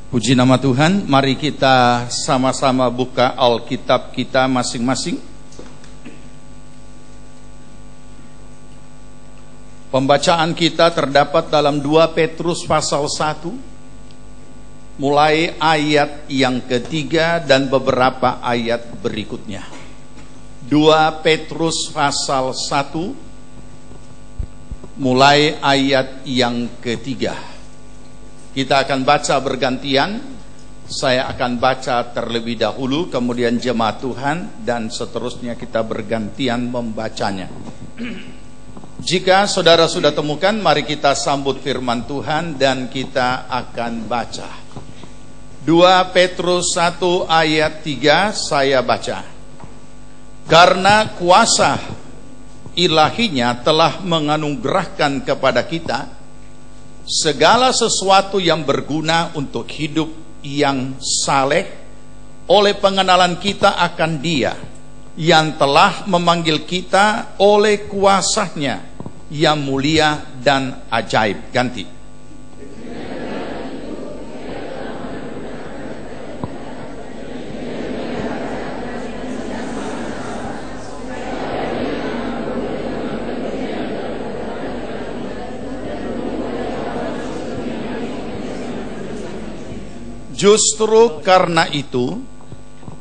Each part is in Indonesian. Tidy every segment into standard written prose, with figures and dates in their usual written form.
Puji nama Tuhan, mari kita sama-sama buka Alkitab kita masing-masing. Pembacaan kita terdapat dalam 2 Petrus pasal 1, mulai ayat yang ketiga dan beberapa ayat berikutnya. 2 Petrus pasal 1, mulai ayat yang ketiga. Kita akan baca bergantian. Saya akan baca terlebih dahulu, kemudian jemaat Tuhan, dan seterusnya kita bergantian membacanya. Jika saudara sudah temukan, mari kita sambut firman Tuhan dan kita akan baca. 2 Petrus 1 ayat 3 saya baca. Karena kuasa ilahinya telah menganugerahkan kepada kita segala sesuatu yang berguna untuk hidup yang saleh oleh pengenalan kita akan Dia yang telah memanggil kita oleh kuasanya yang mulia dan ajaib. Ganti. Justru karena itu,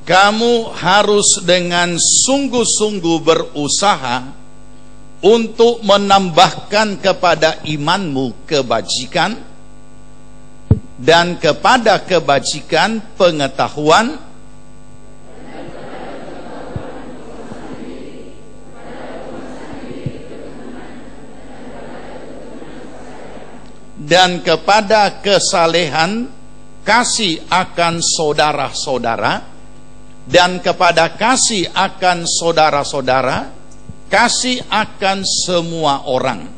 kamu harus dengan sungguh-sungguh berusaha untuk menambahkan kepada imanmu kebajikan, dan kepada kebajikan pengetahuan, dan kepada kesalehan kasih akan saudara-saudara, dan kepada kasih akan saudara-saudara, kasih akan semua orang.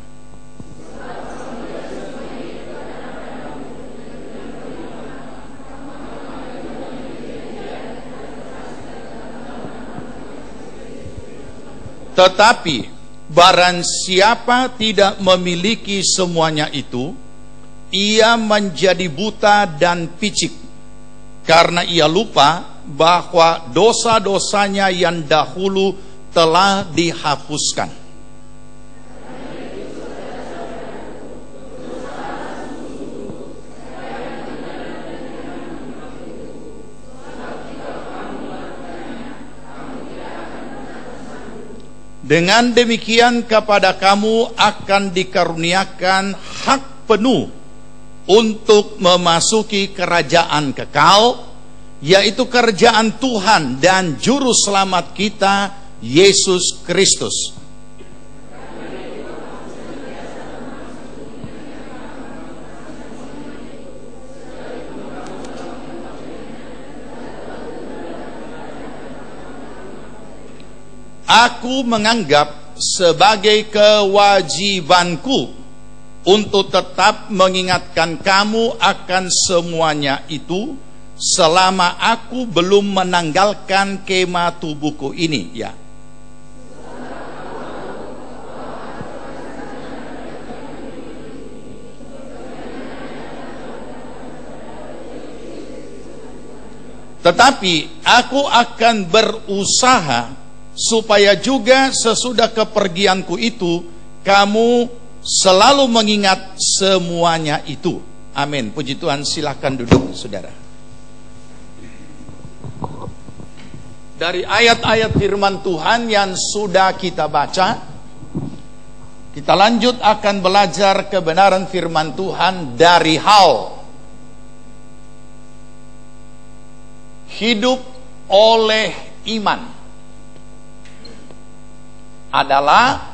Tetapi barang siapa tidak memiliki semuanya itu, ia menjadi buta dan picik, karena ia lupa bahwa dosa-dosanya yang dahulu telah dihapuskan. Dengan demikian kepada kamu akan dikaruniakan hak penuh untuk memasuki kerajaan kekal, yaitu kerajaan Tuhan dan Juru Selamat kita, Yesus Kristus. Aku menganggap sebagai kewajibanku untuk tetap mengingatkan kamu akan semuanya itu selama aku belum menanggalkan kemah tubuhku ini, ya. Tetapi aku akan berusaha supaya juga sesudah kepergianku itu kamu selalu mengingat semuanya itu. Amin. Puji Tuhan, silakan duduk saudara. Dari ayat-ayat firman Tuhan yang sudah kita baca, kita lanjut akan belajar kebenaran firman Tuhan dari hal hidup oleh iman adalah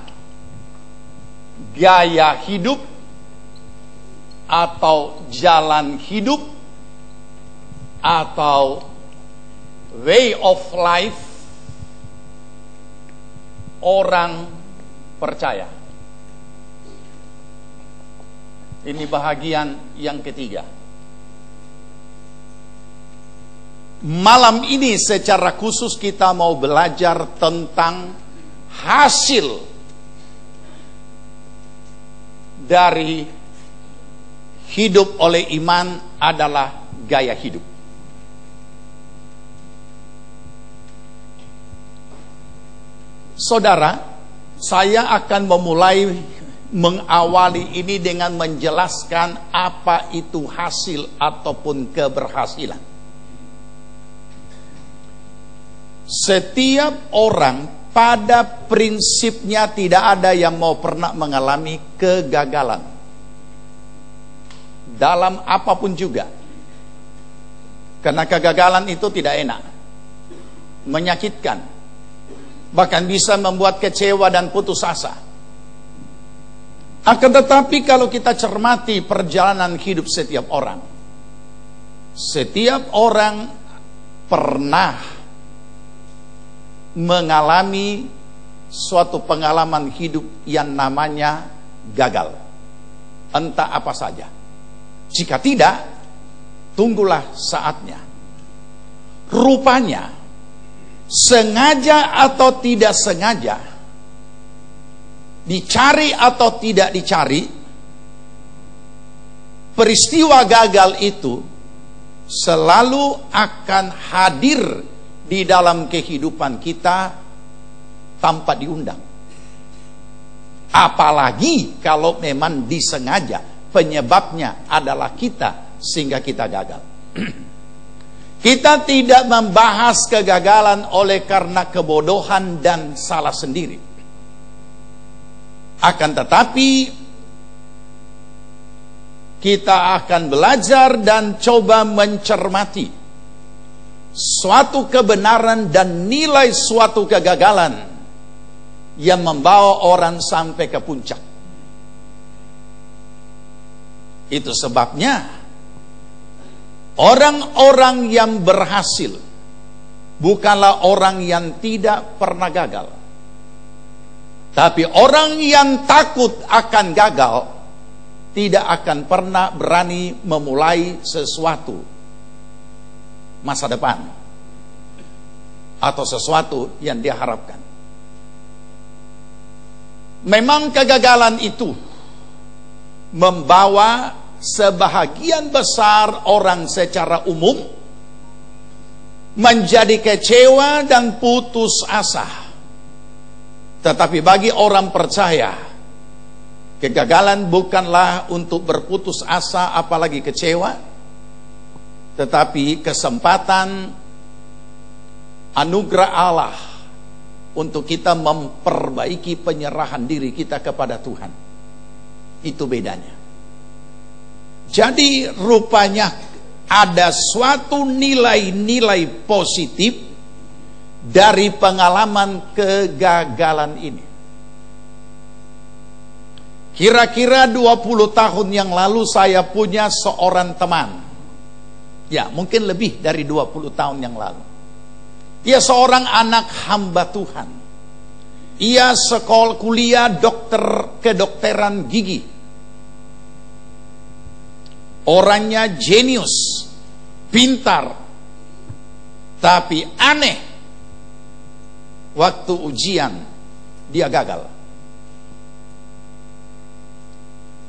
gaya hidup atau jalan hidup atau way of life orang percaya. Ini bahagian yang ketiga. Malam ini secara khusus kita mau belajar tentang hasil dari hidup oleh iman adalah gaya hidup. Saudara, saya akan memulai mengawali ini dengan menjelaskan apa itu hasil ataupun keberhasilan. Setiap orang pada prinsipnya tidak ada yang mau pernah mengalami kegagalan dalam apapun juga. Karena kegagalan itu tidak enak, menyakitkan, bahkan bisa membuat kecewa dan putus asa. Akan tetapi kalau kita cermati perjalanan hidup setiap orang pernah mengalami suatu pengalaman hidup yang namanya gagal, entah apa saja. Jika tidak, tunggulah saatnya. Rupanya, sengaja atau tidak sengaja, dicari atau tidak dicari, peristiwa gagal itu selalu akan hadir di dalam kehidupan kita tanpa diundang. Apalagi kalau memang disengaja, penyebabnya adalah kita sehingga kita gagal. Kita tidak membahas kegagalan oleh karena kebodohan dan salah sendiri. Akan tetapi kita akan belajar dan coba mencermati suatu kebenaran dan nilai suatu kegagalan yang membawa orang sampai ke puncak. Itu sebabnya orang-orang yang berhasil bukanlah orang yang tidak pernah gagal, tapi orang yang takut akan gagal tidak akan pernah berani memulai sesuatu masa depan atau sesuatu yang dia harapkan. Memang kegagalan itu membawa sebahagian besar orang secara umum menjadi kecewa dan putus asa. Tetapi bagi orang percaya, kegagalan bukanlah untuk berputus asa apalagi kecewa, tetapi kesempatan anugerah Allah untuk kita memperbaiki penyerahan diri kita kepada Tuhan. Itu bedanya. Jadi rupanya ada suatu nilai-nilai positif dari pengalaman kegagalan ini. Kira-kira 20 tahun yang lalu saya punya seorang teman. Ya, mungkin lebih dari 20 tahun yang lalu. Dia seorang anak hamba Tuhan. Ia sekolah kuliah kedokteran gigi. Orangnya jenius, pintar, tapi aneh. Waktu ujian dia gagal.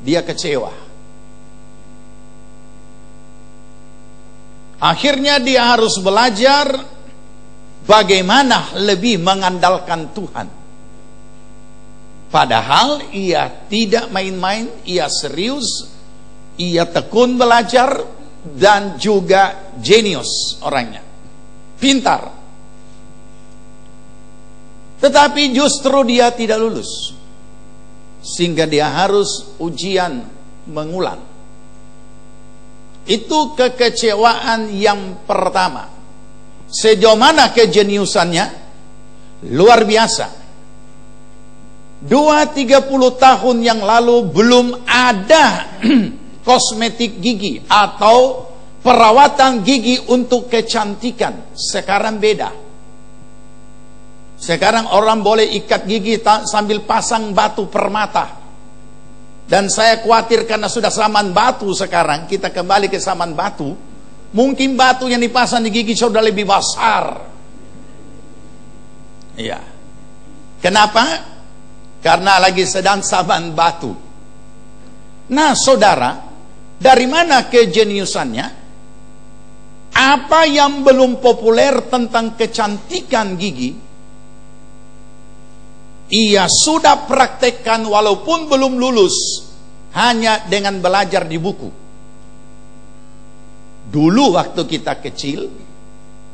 Dia kecewa. Akhirnya dia harus belajar bagaimana lebih mengandalkan Tuhan. Padahal ia tidak main-main, ia serius, ia tekun belajar, dan juga jenius orangnya, pintar. Tetapi justru dia tidak lulus, sehingga dia harus ujian mengulang. Itu kekecewaan yang pertama. Sejauh mana kejeniusannya? Luar biasa. 20-30 tahun yang lalu belum ada kosmetik gigi atau perawatan gigi untuk kecantikan. Sekarang beda. Sekarang orang boleh ikat gigi sambil pasang batu permata. Dan saya khawatir karena sudah zaman batu sekarang, kita kembali ke zaman batu, mungkin batu yang dipasang di gigi sudah lebih besar. Iya. Kenapa? Karena lagi sedang zaman batu. Nah saudara, dari mana kejeniusannya? Apa yang belum populer tentang kecantikan gigi, ia sudah praktekkan walaupun belum lulus, hanya dengan belajar di buku. Dulu waktu kita kecil,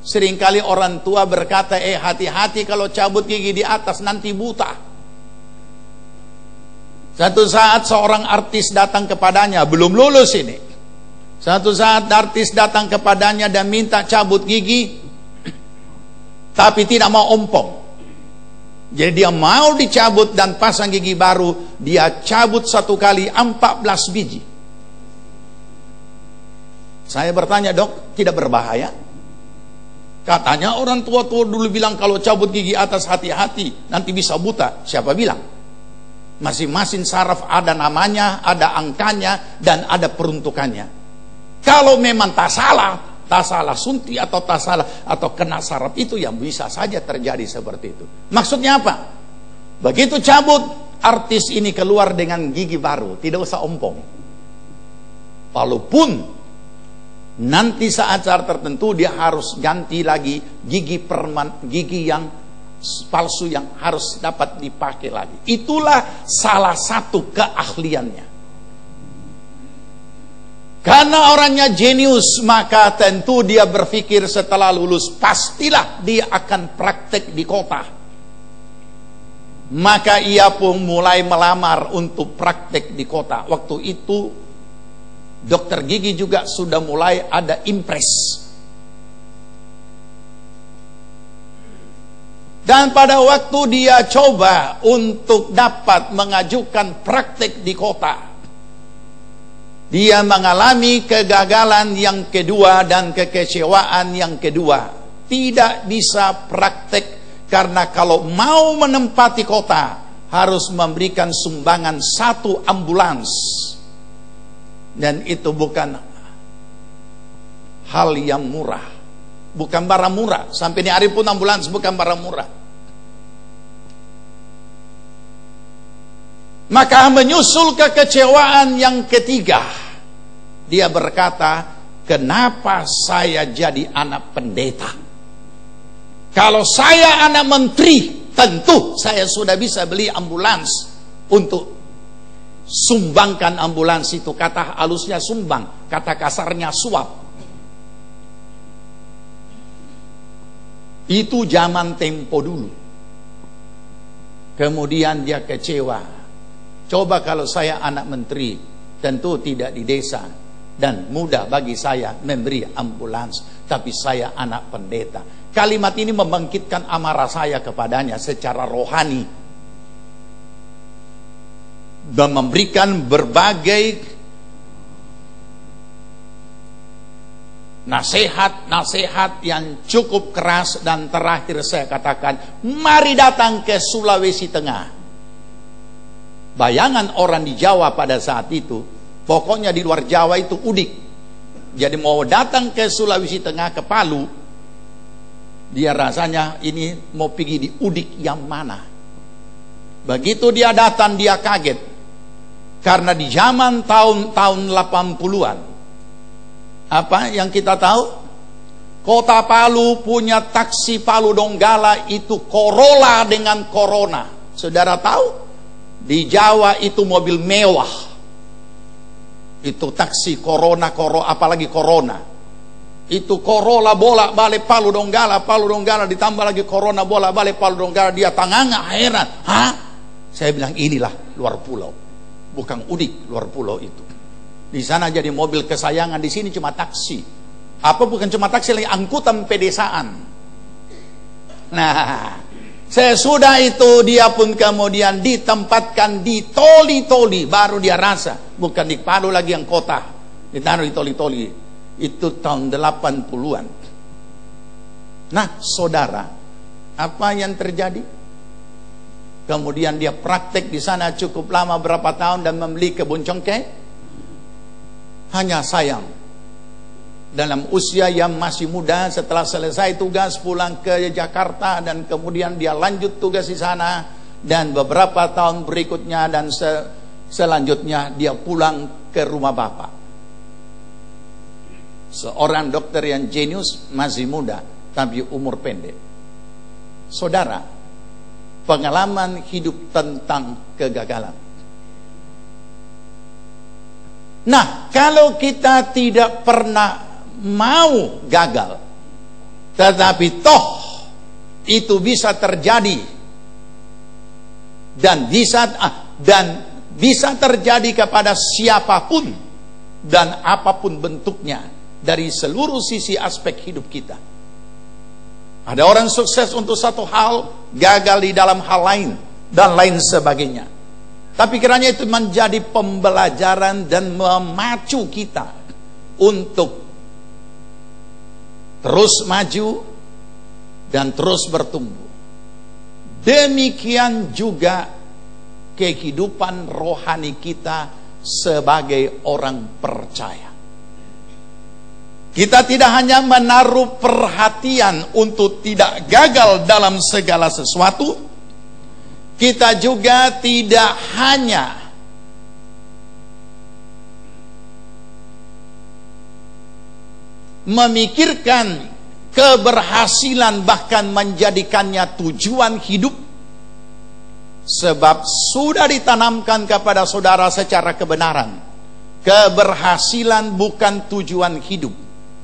seringkali orang tua berkata, hati-hati kalau cabut gigi di atas nanti buta. Satu saat seorang artis datang kepadanya, belum lulus ini. Satu saat artis datang kepadanya dan minta cabut gigi, tapi tidak mau ompong. Jadi dia mau dicabut dan pasang gigi baru, dia cabut satu kali 14 biji. Saya bertanya, dok, tidak berbahaya? Katanya orang tua-tua dulu bilang kalau cabut gigi atas hati-hati, nanti bisa buta. Siapa bilang? Masing-masing saraf ada namanya, ada angkanya, dan ada peruntukannya. Kalau memang tak salah suntik atau tak salah atau kena saraf, itu yang bisa saja terjadi seperti itu. Maksudnya apa? Begitu cabut, artis ini keluar dengan gigi baru, tidak usah ompong. Walaupun nanti saat-saat tertentu dia harus ganti lagi gigi yang palsu yang harus dapat dipakai lagi. Itulah salah satu keahliannya. Karena orangnya jenius, maka tentu dia berpikir setelah lulus pastilah dia akan praktek di kota. Maka ia pun mulai melamar untuk praktek di kota. Waktu itu dokter gigi juga sudah mulai ada impres. Dan pada waktu dia coba untuk dapat mengajukan praktek di kota, dia mengalami kegagalan yang kedua dan kekecewaan yang kedua. Tidak bisa praktek karena kalau mau menempati kota harus memberikan sumbangan 1 ambulans. Dan itu bukan hal yang murah. Bukan barang murah. Sampai di hari pun ambulans bukan barang murah. Maka menyusul kekecewaan yang ketiga. Dia berkata, kenapa saya jadi anak pendeta? Kalau saya anak menteri, tentu saya sudah bisa beli ambulans untuk sumbangkan ambulans itu. Kata halusnya sumbang, kata kasarnya suap. Itu zaman tempo dulu. Kemudian dia kecewa. Coba kalau saya anak menteri, tentu tidak di desa, dan mudah bagi saya memberi ambulans, tapi saya anak pendeta. Kalimat ini membangkitkan amarah saya kepadanya secara rohani dan memberikan berbagai nasihat yang cukup keras. Dan terakhir saya katakan, mari datang ke Sulawesi Tengah. Bayangan orang di Jawa pada saat itu, pokoknya di luar Jawa itu udik. Jadi mau datang ke Sulawesi Tengah, ke Palu, dia rasanya ini mau pergi di udik yang mana. Begitu dia datang, dia kaget. Karena di zaman tahun 80-an, apa yang kita tahu? Kota Palu punya taksi Palu Donggala itu Corolla dengan Corona. Saudara tahu? Di Jawa itu mobil mewah. Itu taksi Corona, apalagi Corona. Itu Corolla bolak-balik Palu Donggala ditambah lagi Corona bolak-balik Palu Donggala. Dia tanganga, heran. Hah? Saya bilang inilah luar pulau. Bukan udik, luar pulau itu. Di sana jadi mobil kesayangan, di sini cuma taksi. Apa bukan cuma taksi, lagi angkutan pedesaan. Nah, sesudah itu dia pun kemudian ditempatkan di toli-toli, baru dia rasa bukan di Palu lagi yang kota, ditaruh di toli-toli. Itu tahun 80-an. Nah, saudara, apa yang terjadi? Kemudian dia praktek di sana cukup lama, berapa tahun, dan membeli kebun cengkeh. Hanya sayang, dalam usia yang masih muda, setelah selesai tugas pulang ke Jakarta, dan kemudian dia lanjut tugas di sana, dan beberapa tahun berikutnya dan selanjutnya dia pulang ke rumah bapak. Seorang dokter yang jenius, masih muda, tapi umur pendek. Saudara, pengalaman hidup tentang kegagalan. Nah, kalau kita tidak pernah mau gagal, tetapi toh itu bisa terjadi dan bisa terjadi kepada siapapun dan apapun bentuknya dari seluruh sisi aspek hidup kita. Ada orang sukses untuk satu hal, gagal di dalam hal lain dan lain sebagainya. Tapi kiranya itu menjadi pembelajaran dan memacu kita untuk terus maju dan terus bertumbuh. Demikian juga kehidupan rohani kita sebagai orang percaya. Kita tidak hanya menaruh perhatian untuk tidak gagal dalam segala sesuatu, kita juga tidak hanya memikirkan keberhasilan bahkan menjadikannya tujuan hidup, sebab sudah ditanamkan kepada saudara secara kebenaran, keberhasilan bukan tujuan hidup,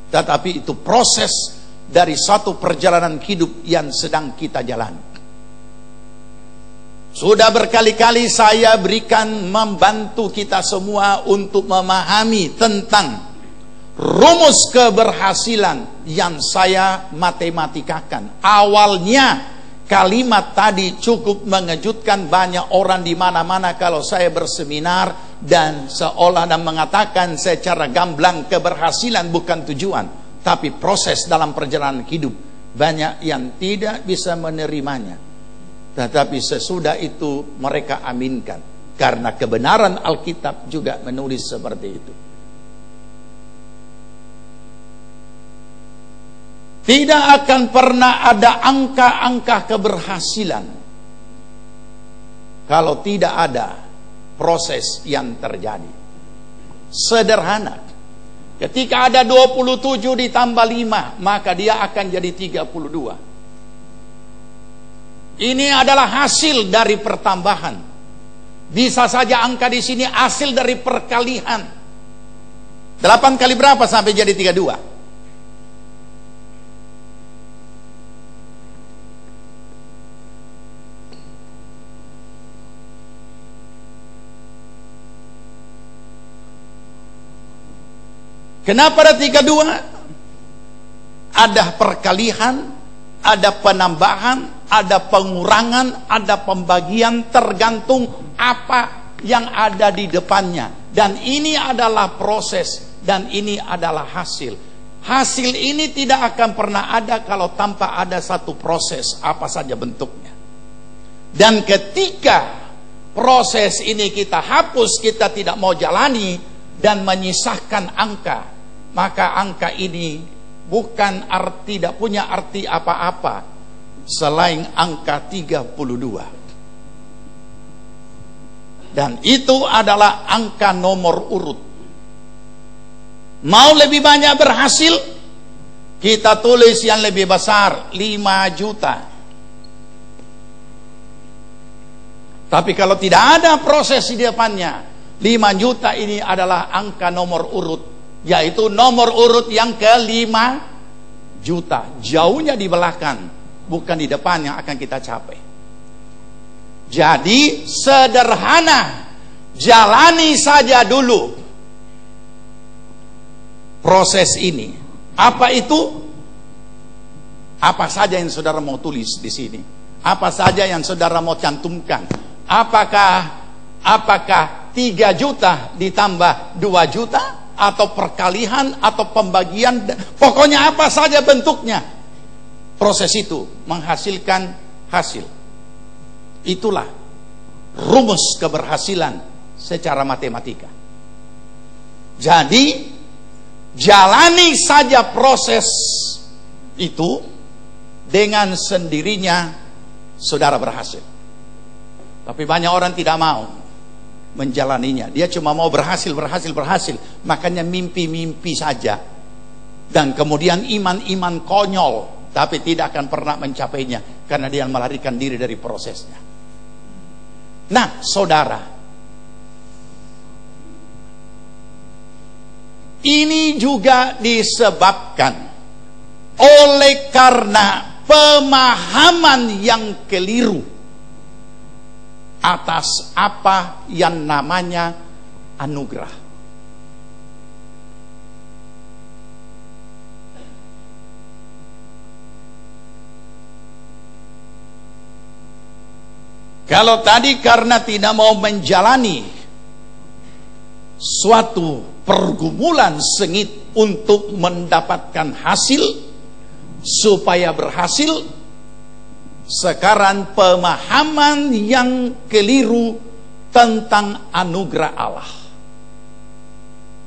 tetapi itu proses dari satu perjalanan hidup yang sedang kita jalani. Sudah berkali-kali saya berikan membantu kita semua untuk memahami tentang rumus keberhasilan yang saya matematikakan. Awalnya kalimat tadi cukup mengejutkan banyak orang di mana-mana kalau saya berseminar dan seolah dan mengatakan secara gamblang keberhasilan bukan tujuan, tapi proses dalam perjalanan hidup. Banyak yang tidak bisa menerimanya. Tetapi sesudah itu mereka aminkan, karena kebenaran Alkitab juga menulis seperti itu. Tidak akan pernah ada angka-angka keberhasilan kalau tidak ada proses yang terjadi. Sederhana. Ketika ada 27 ditambah 5, maka dia akan jadi 32. Ini adalah hasil dari pertambahan. Bisa saja angka di sini hasil dari perkalian. 8 kali berapa sampai jadi 32? Kenapa ada 32? Ada perkalian, ada penambahan, ada pengurangan, ada pembagian, tergantung apa yang ada di depannya. Dan ini adalah proses, dan ini adalah hasil. Hasil ini tidak akan pernah ada kalau tanpa ada satu proses, apa saja bentuknya. Dan ketika proses ini kita hapus, kita tidak mau jalani dan menyisahkan angka, maka angka ini bukan tidak punya arti apa-apa selain angka 32. Dan itu adalah angka nomor urut. Mau lebih banyak berhasil, kita tulis yang lebih besar, 5 juta. Tapi kalau tidak ada proses di depannya, 5 juta ini adalah angka nomor urut, yaitu nomor urut yang ke-5 juta. Jauhnya di belakang, bukan di depan yang akan kita capai. Jadi sederhana, jalani saja dulu proses ini. Apa itu? Apa saja yang saudara mau tulis di sini? Apa saja yang saudara mau cantumkan? Apakah 3 juta ditambah 2 juta? Atau perkalian, atau pembagian, pokoknya apa saja bentuknya, proses itu menghasilkan hasil. Itulah rumus keberhasilan secara matematika. Jadi jalani saja proses itu, dengan sendirinya saudara berhasil. Tapi banyak orang tidak mau menjalaninya. Dia cuma mau berhasil. Makanya mimpi-mimpi saja. Dan kemudian iman-iman konyol, tapi tidak akan pernah mencapainya, karena dia melarikan diri dari prosesnya. Nah, saudara, ini juga disebabkan oleh karena pemahaman yang keliru atas apa yang namanya anugerah. Kalau tadi karena tidak mau menjalani suatu pergumulan sengit untuk mendapatkan hasil supaya berhasil, sekarang pemahaman yang keliru tentang anugerah Allah.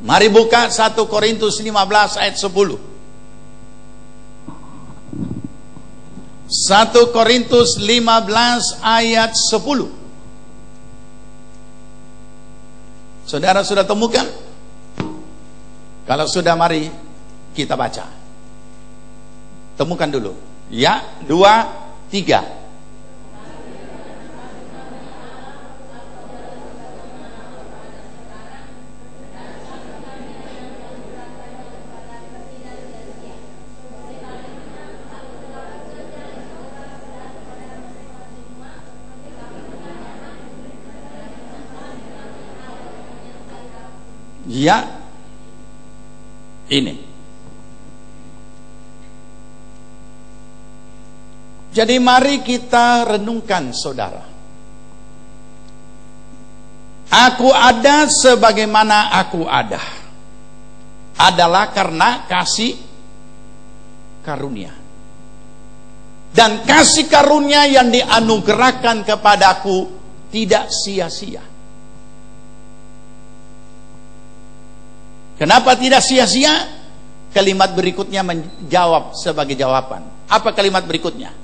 Mari buka 1 Korintus 15 ayat 10. 1 Korintus 15 ayat 10. Saudara sudah temukan? Kalau sudah, mari kita baca. Temukan dulu. Ya, 2, 3. Ya, ini. Jadi mari kita renungkan, saudara. Aku ada sebagaimana aku ada adalah karena kasih karunia. Dan kasih karunia yang dianugerahkan kepadaku tidak sia-sia. Kenapa tidak sia-sia? Kalimat berikutnya menjawab sebagai jawaban. Apa kalimat berikutnya?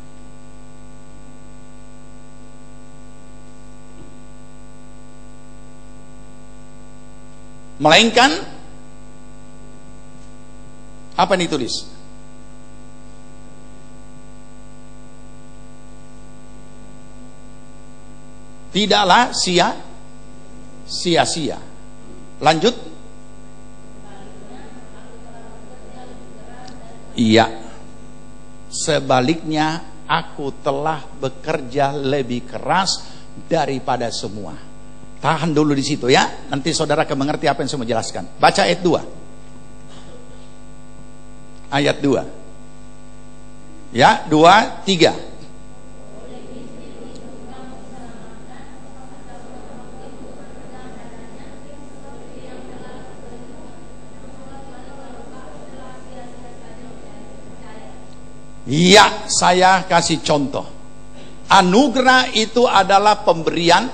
Melainkan, apa yang ditulis? Tidaklah sia-sia. Lanjut. Iya, sebaliknya aku telah bekerja lebih keras daripada semua. Tahan dulu di situ ya, nanti saudara akan mengerti apa yang saya mau jelaskan. Baca ayat 2. Ayat 2. Ya, 2, 3. Ya, saya kasih contoh. Anugerah itu adalah pemberian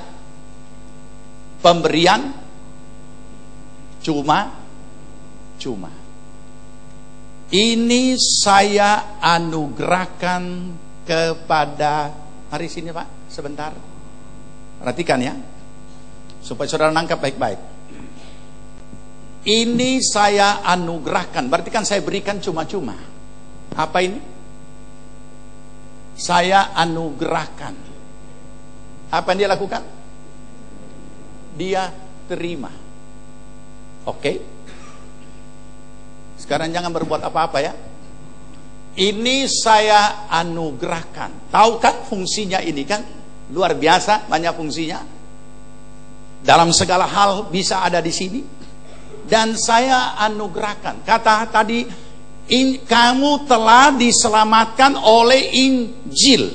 cuma. Ini saya anugerahkan kepada, mari sini Pak, sebentar. Perhatikan ya, supaya saudara nangkap baik-baik. Ini saya anugerahkan, berarti kan saya berikan cuma-cuma. Apa ini? Saya anugerahkan. Apa yang dia lakukan? Dia terima. Oke? Sekarang jangan berbuat apa-apa ya. Ini saya anugerahkan. Tahu kan fungsinya ini kan? Luar biasa banyak fungsinya. Dalam segala hal bisa ada di sini. Dan saya anugerahkan. Kata tadi, kamu telah diselamatkan oleh Injil.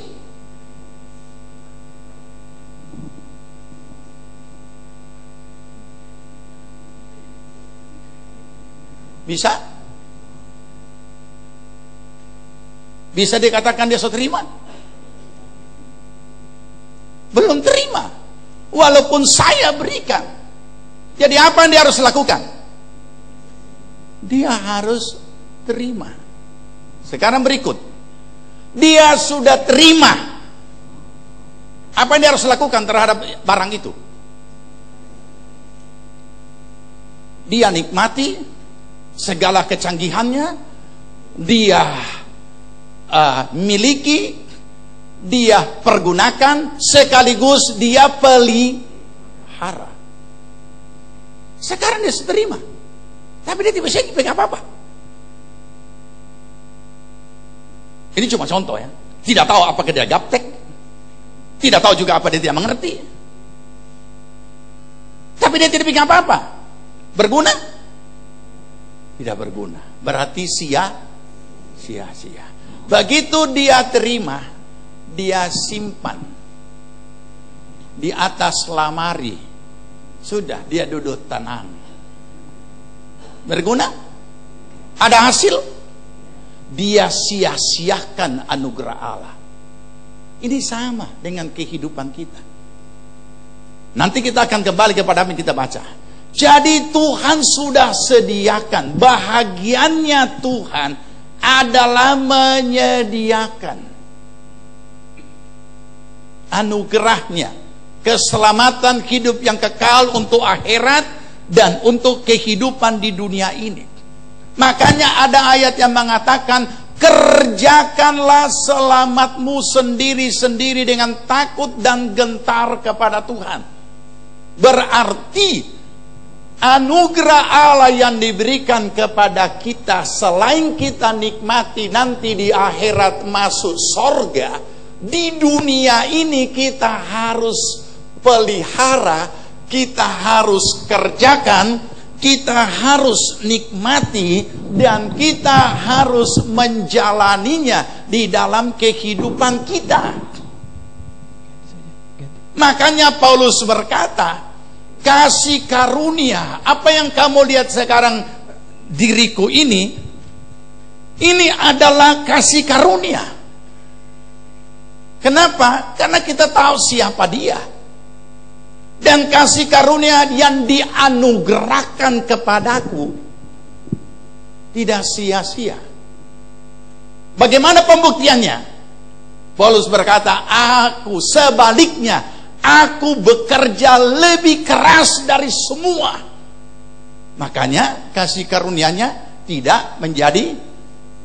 Bisa? Bisa dikatakan dia sudah terima? Belum terima. Walaupun saya berikan. Jadi apa yang dia harus lakukan? Dia harus terima. Sekarang berikut, dia sudah terima. Apa yang dia harus lakukan terhadap barang itu? Dia nikmati segala kecanggihannya, dia miliki, dia pergunakan, sekaligus dia pelihara. Sekarang dia terima, tapi dia tidak bisa pegang apa-apa. Ini cuma contoh ya. Tidak tahu apakah dia gaptek, tidak tahu juga apa dia tidak mengerti. Tapi dia tidak pegang apa-apa. Berguna? Tidak berguna. Berarti sia-sia. Begitu dia terima, dia simpan di atas lemari. Sudah, dia duduk tenang. Berguna? Ada hasil? Dia sia-siakan anugerah Allah. Ini sama dengan kehidupan kita. Nanti kita akan kembali kepada apa yang kita baca. Jadi Tuhan sudah sediakan. Bahagiannya Tuhan adalah menyediakan anugerahnya, keselamatan hidup yang kekal untuk akhirat dan untuk kehidupan di dunia ini. Makanya ada ayat yang mengatakan, kerjakanlah selamatmu sendiri-sendiri dengan takut dan gentar kepada Tuhan. Berarti anugerah Allah yang diberikan kepada kita, selain kita nikmati nanti di akhirat masuk sorga, di dunia ini kita harus pelihara, kita harus kerjakan, kita harus nikmati, dan kita harus menjalaninya di dalam kehidupan kita. Makanya Paulus berkata, kasih karunia, apa yang kamu lihat sekarang diriku ini adalah kasih karunia. Kenapa? Karena kita tahu siapa dia. Dan kasih karunia yang dianugerahkan kepadaku tidak sia-sia. Bagaimana pembuktiannya? Paulus berkata, aku sebaliknya, aku bekerja lebih keras dari semua. Makanya kasih karunia-Nya tidak menjadi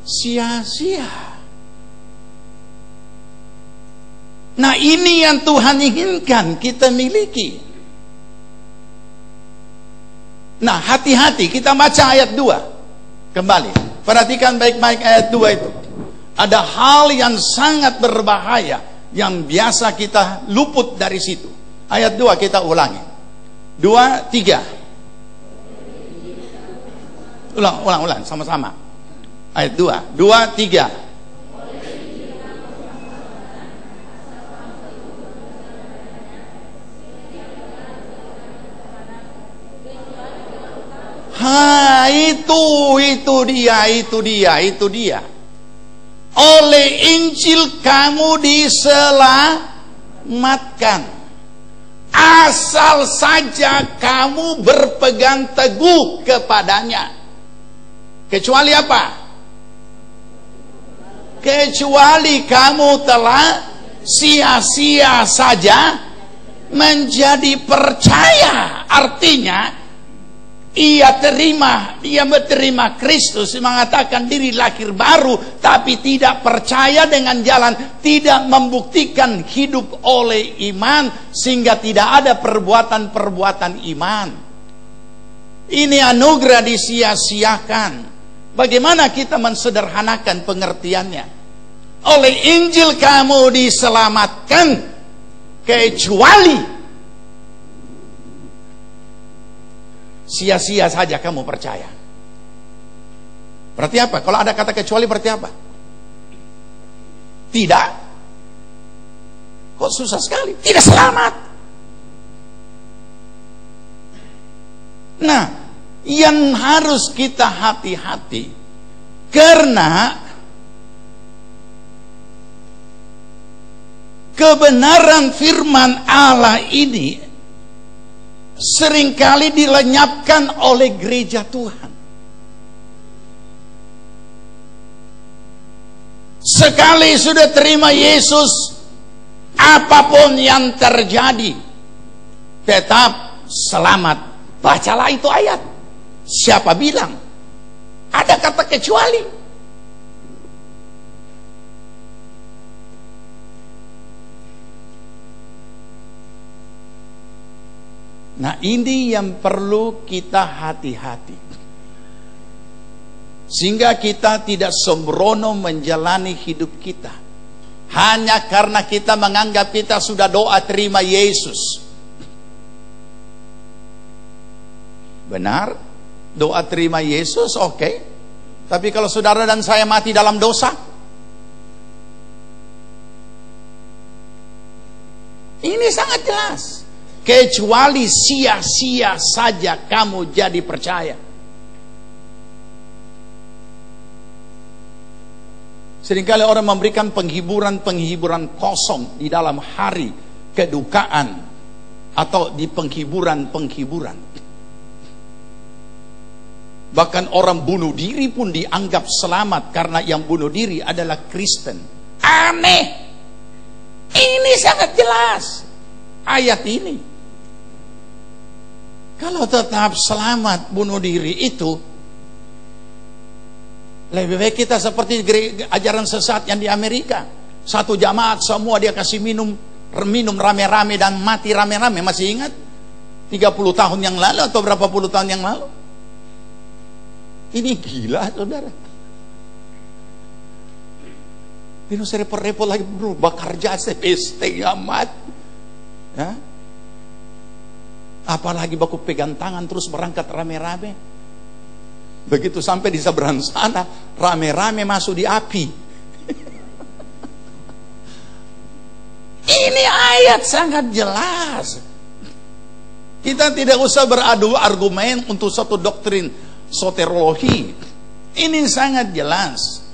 sia-sia. Nah, ini yang Tuhan inginkan kita miliki. Nah, hati-hati, kita baca ayat 2 kembali. Perhatikan baik-baik ayat 2 itu. Ada hal yang sangat berbahaya yang biasa kita luput dari situ. Ayat 2 kita ulangi. 2, 3. Ulang sama-sama. Ayat 2, 2, 3. Itu dia. Oleh Injil kamu diselamatkan, asal saja kamu berpegang teguh kepadanya. Kecuali apa? Kecuali kamu telah sia-sia saja menjadi percaya. Artinya dia menerima Kristus, mengatakan diri lahir baru, tapi tidak percaya dengan jalan, tidak membuktikan hidup oleh iman, sehingga tidak ada perbuatan-perbuatan iman. Ini anugerah disia-siakan. Bagaimana kita mensederhanakan pengertiannya? Oleh Injil kamu diselamatkan, kecuali sia-sia saja kamu percaya. Berarti apa? Kalau ada kata kecuali berarti apa? Tidak. Kok susah sekali? Tidak selamat. Nah, yang harus kita hati-hati, karena kebenaran firman Allah ini seringkali dilenyapkan oleh gereja Tuhan. Sekali sudah terima Yesus, apapun yang terjadi tetap selamat. Bacalah itu ayat. Siapa bilang ada kata kecuali? Nah, ini yang perlu kita hati-hati, sehingga kita tidak sembrono menjalani hidup kita hanya karena kita menganggap kita sudah doa terima Yesus. Benar, doa terima Yesus oke. Tapi kalau saudara dan saya mati dalam dosa, ini sangat jelas. Kecuali sia-sia saja kamu jadi percaya. Seringkali orang memberikan penghiburan kosong di dalam hari kedukaan atau di penghiburan. Bahkan orang bunuh diri pun dianggap selamat karena yang bunuh diri adalah Kristen. Aneh. Ini sangat jelas ayat ini. Kalau tetap selamat bunuh diri itu, lebih baik kita seperti ajaran sesat yang di Amerika. Satu jamaat semua dia kasih minum rame-rame dan mati rame-rame. Masih ingat? 30 tahun yang lalu atau berapa puluh tahun yang lalu? Ini gila, saudara. Ini saya repot-repot lagi, bro, bakar jasa peste amat. Ya? Apalagi baku pegang tangan terus berangkat rame-rame. Begitu sampai di seberang sana, rame-rame masuk di api. Ini ayat sangat jelas. Kita tidak usah beradu argumen untuk suatu doktrin soteriologi. Ini sangat jelas.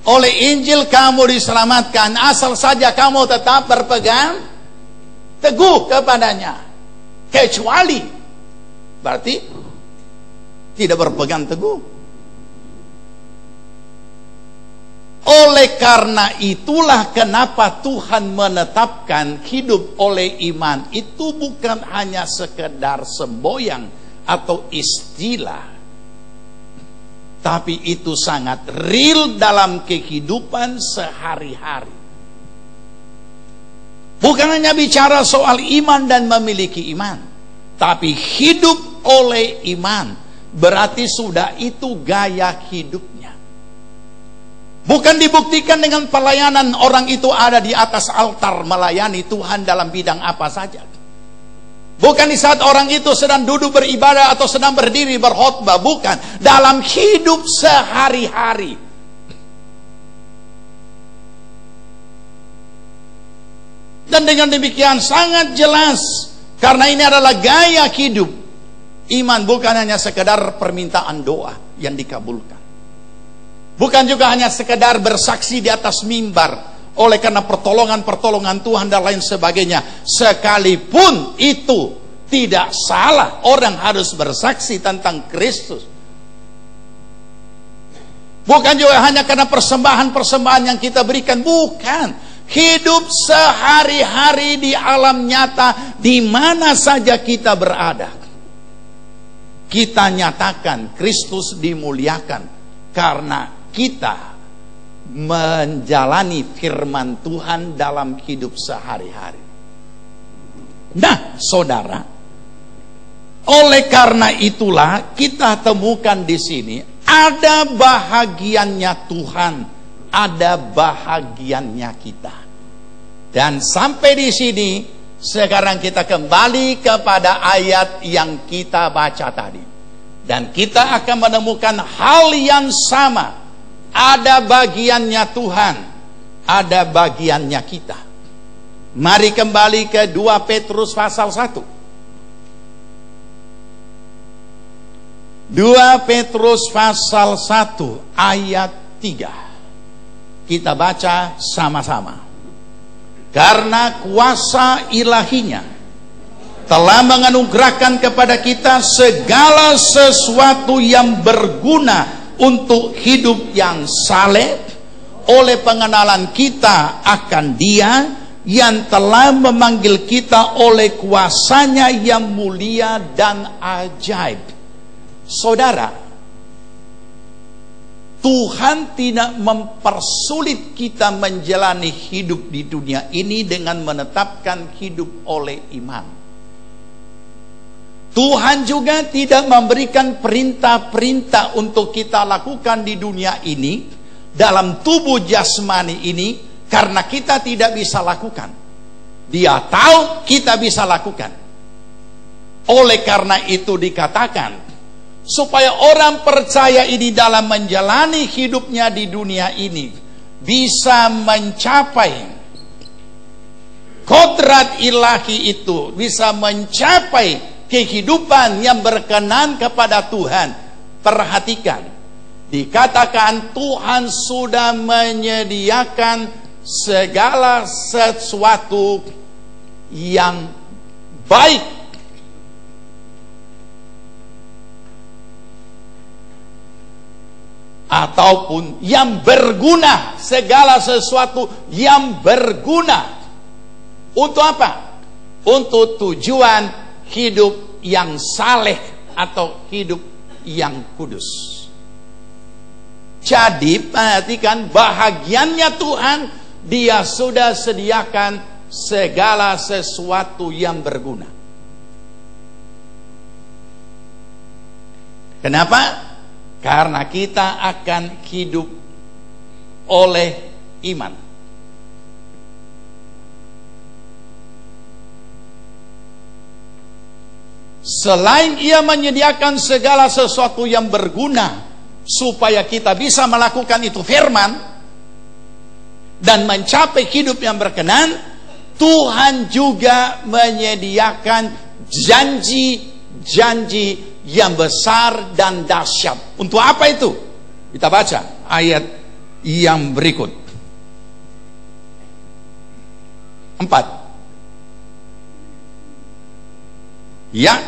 Oleh Injil kamu diselamatkan, asal saja kamu tetap berpegang teguh kepadanya. Kecuali berarti tidak berpegang teguh. Oleh karena itulah kenapa Tuhan menetapkan hidup oleh iman itu bukan hanya sekedar semboyan atau istilah, tapi itu sangat real dalam kehidupan sehari-hari. Bukan hanya bicara soal iman dan memiliki iman, tapi hidup oleh iman. Berarti sudah itu gaya hidupnya. Bukan dibuktikan dengan pelayanan orang itu ada di atas altar melayani Tuhan dalam bidang apa saja. Bukan di saat orang itu sedang duduk beribadah atau sedang berdiri berkhotbah. Bukan. Dalam hidup sehari-hari. Dan dengan demikian sangat jelas, karena ini adalah gaya hidup. Iman bukan hanya sekedar permintaan doa yang dikabulkan. Bukan juga hanya sekedar bersaksi di atas mimbar oleh karena pertolongan Tuhan dan lain sebagainya. Sekalipun itu tidak salah, orang harus bersaksi tentang Kristus. Bukan juga hanya karena persembahan-persembahan yang kita berikan, bukan. Hidup sehari-hari di alam nyata, di mana saja kita berada, kita nyatakan Kristus dimuliakan karena kita menjalani firman Tuhan dalam hidup sehari-hari. Nah, saudara, oleh karena itulah kita temukan di sini ada bahagiannya Tuhan, ada bahagiannya kita. Dan sampai di sini sekarang kita kembali kepada ayat yang kita baca tadi. Dan kita akan menemukan hal yang sama. Ada bagiannya Tuhan, ada bagiannya kita. Mari kembali ke 2 Petrus pasal 1. 2 Petrus pasal 1 ayat 3. Kita baca sama-sama. Karena kuasa ilahinya telah menganugerahkan kepada kita segala sesuatu yang berguna untuk hidup yang saleh oleh pengenalan kita akan Dia yang telah memanggil kita oleh kuasanya yang mulia dan ajaib. Saudara, Tuhan tidak mempersulit kita menjalani hidup di dunia ini dengan menetapkan hidup oleh iman. Tuhan juga tidak memberikan perintah-perintah untuk kita lakukan di dunia ini, dalam tubuh jasmani ini, karena kita tidak bisa lakukan. Dia tahu kita bisa lakukan. Oleh karena itu dikatakan, supaya orang percaya ini dalam menjalani hidupnya di dunia ini bisa mencapai kodrat ilahi itu, bisa mencapai kehidupan yang berkenan kepada Tuhan. Perhatikan, dikatakan Tuhan sudah menyediakan segala sesuatu yang baik. Ataupun yang berguna, segala sesuatu yang berguna. Untuk apa? Untuk tujuan hidup yang saleh atau hidup yang kudus. Jadi perhatikan, bahagiannya Tuhan, Dia sudah sediakan segala sesuatu yang berguna. Kenapa? Karena kita akan hidup oleh iman. Selain Ia menyediakan segala sesuatu yang berguna supaya kita bisa melakukan itu firman dan mencapai hidup yang berkenan, Tuhan juga menyediakan janji-janji yang besar dan dahsyat. Untuk apa itu? Kita baca ayat yang berikut. 4. Ya,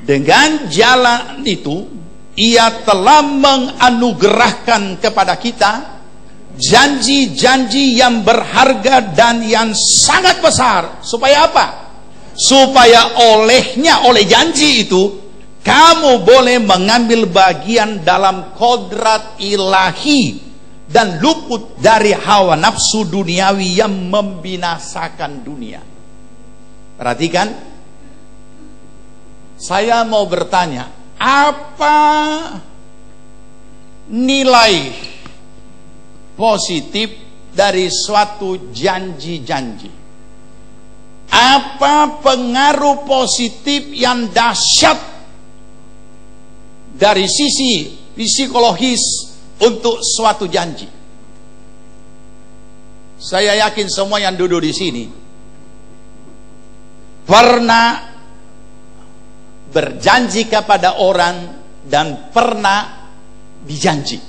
dengan jalan itu Ia telah menganugerahkan kepada kita janji-janji yang berharga dan yang sangat besar. Supaya apa? Supaya oleh janji itu kamu boleh mengambil bagian dalam kodrat ilahi dan luput dari hawa nafsu duniawi yang membinasakan dunia. Perhatikan, saya mau bertanya, apa nilai positif dari suatu janji-janji? Apa pengaruh positif yang dahsyat dari sisi psikologis untuk suatu janji? Saya yakin semua yang duduk di sini pernah berjanji kepada orang dan pernah dijanji.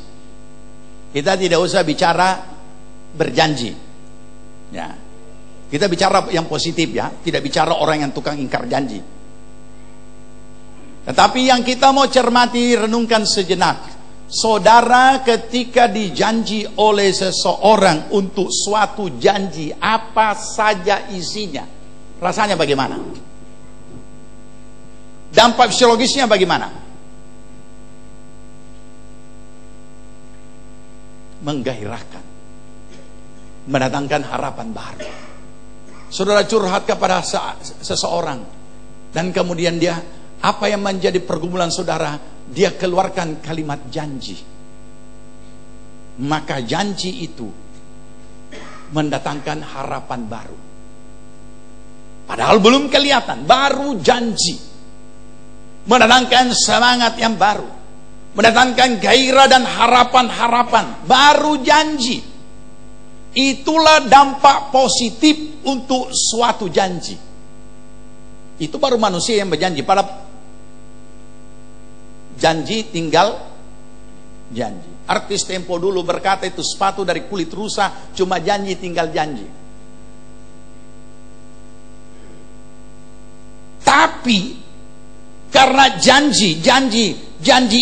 Kita tidak usah bicara berjanji, ya. Kita bicara yang positif, ya. Tidak bicara orang yang tukang ingkar janji. Tetapi yang kita mau cermati, renungkan sejenak. Saudara ketika dijanji oleh seseorang untuk suatu janji, apa saja isinya, rasanya bagaimana? Dampak psikologisnya bagaimana? Menggairahkan, mendatangkan harapan baru. Saudara curhat kepada seseorang, dan kemudian dia, apa yang menjadi pergumulan saudara? Dia keluarkan kalimat janji. Maka janji itu mendatangkan harapan baru. Padahal belum kelihatan, baru janji. Mendatangkan semangat yang baru, mendatangkan gairah dan harapan-harapan, baru janji. Itulah dampak positif untuk suatu janji. Itu baru manusia yang berjanji. Pada janji tinggal janji. Artis tempo dulu berkata itu sepatu dari kulit rusa, cuma janji tinggal janji. Tapi karena janji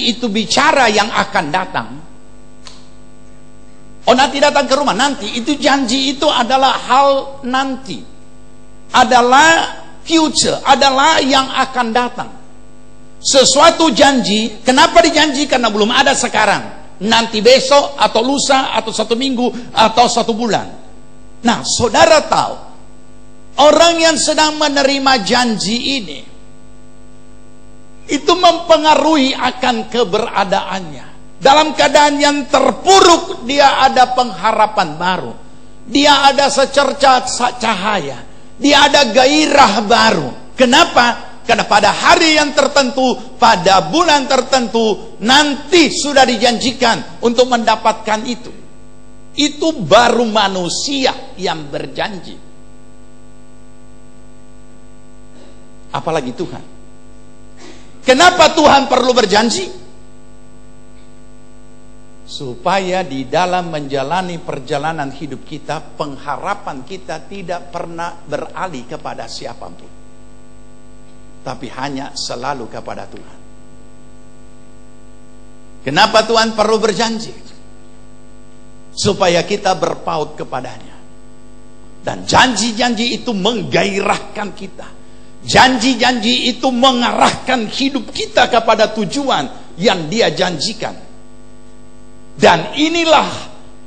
itu bicara yang akan datang. Oh, nanti datang ke rumah, nanti. Itu janji itu adalah hal nanti. Adalah future, adalah yang akan datang. Sesuatu janji, kenapa dijanji? Karena belum ada sekarang. Nanti besok, atau lusa, atau 1 minggu, atau 1 bulan. Nah, saudara tahu, orang yang sedang menerima janji ini, itu mempengaruhi akan keberadaannya. Dalam keadaan yang terpuruk, dia ada pengharapan baru. Dia ada secerca cahaya. Dia ada gairah baru. Kenapa? Karena pada hari yang tertentu, pada bulan tertentu, nanti sudah dijanjikan untuk mendapatkan itu. Itu baru manusia yang berjanji. Apalagi Tuhan. Kenapa Tuhan perlu berjanji? Supaya di dalam menjalani perjalanan hidup kita, pengharapan kita tidak pernah beralih kepada siapapun, tapi hanya selalu kepada Tuhan. Kenapa Tuhan perlu berjanji? Supaya kita berpaut kepadanya. Dan janji-janji itu menggairahkan kita. Janji-janji itu mengarahkan hidup kita kepada tujuan yang Dia janjikan. Dan inilah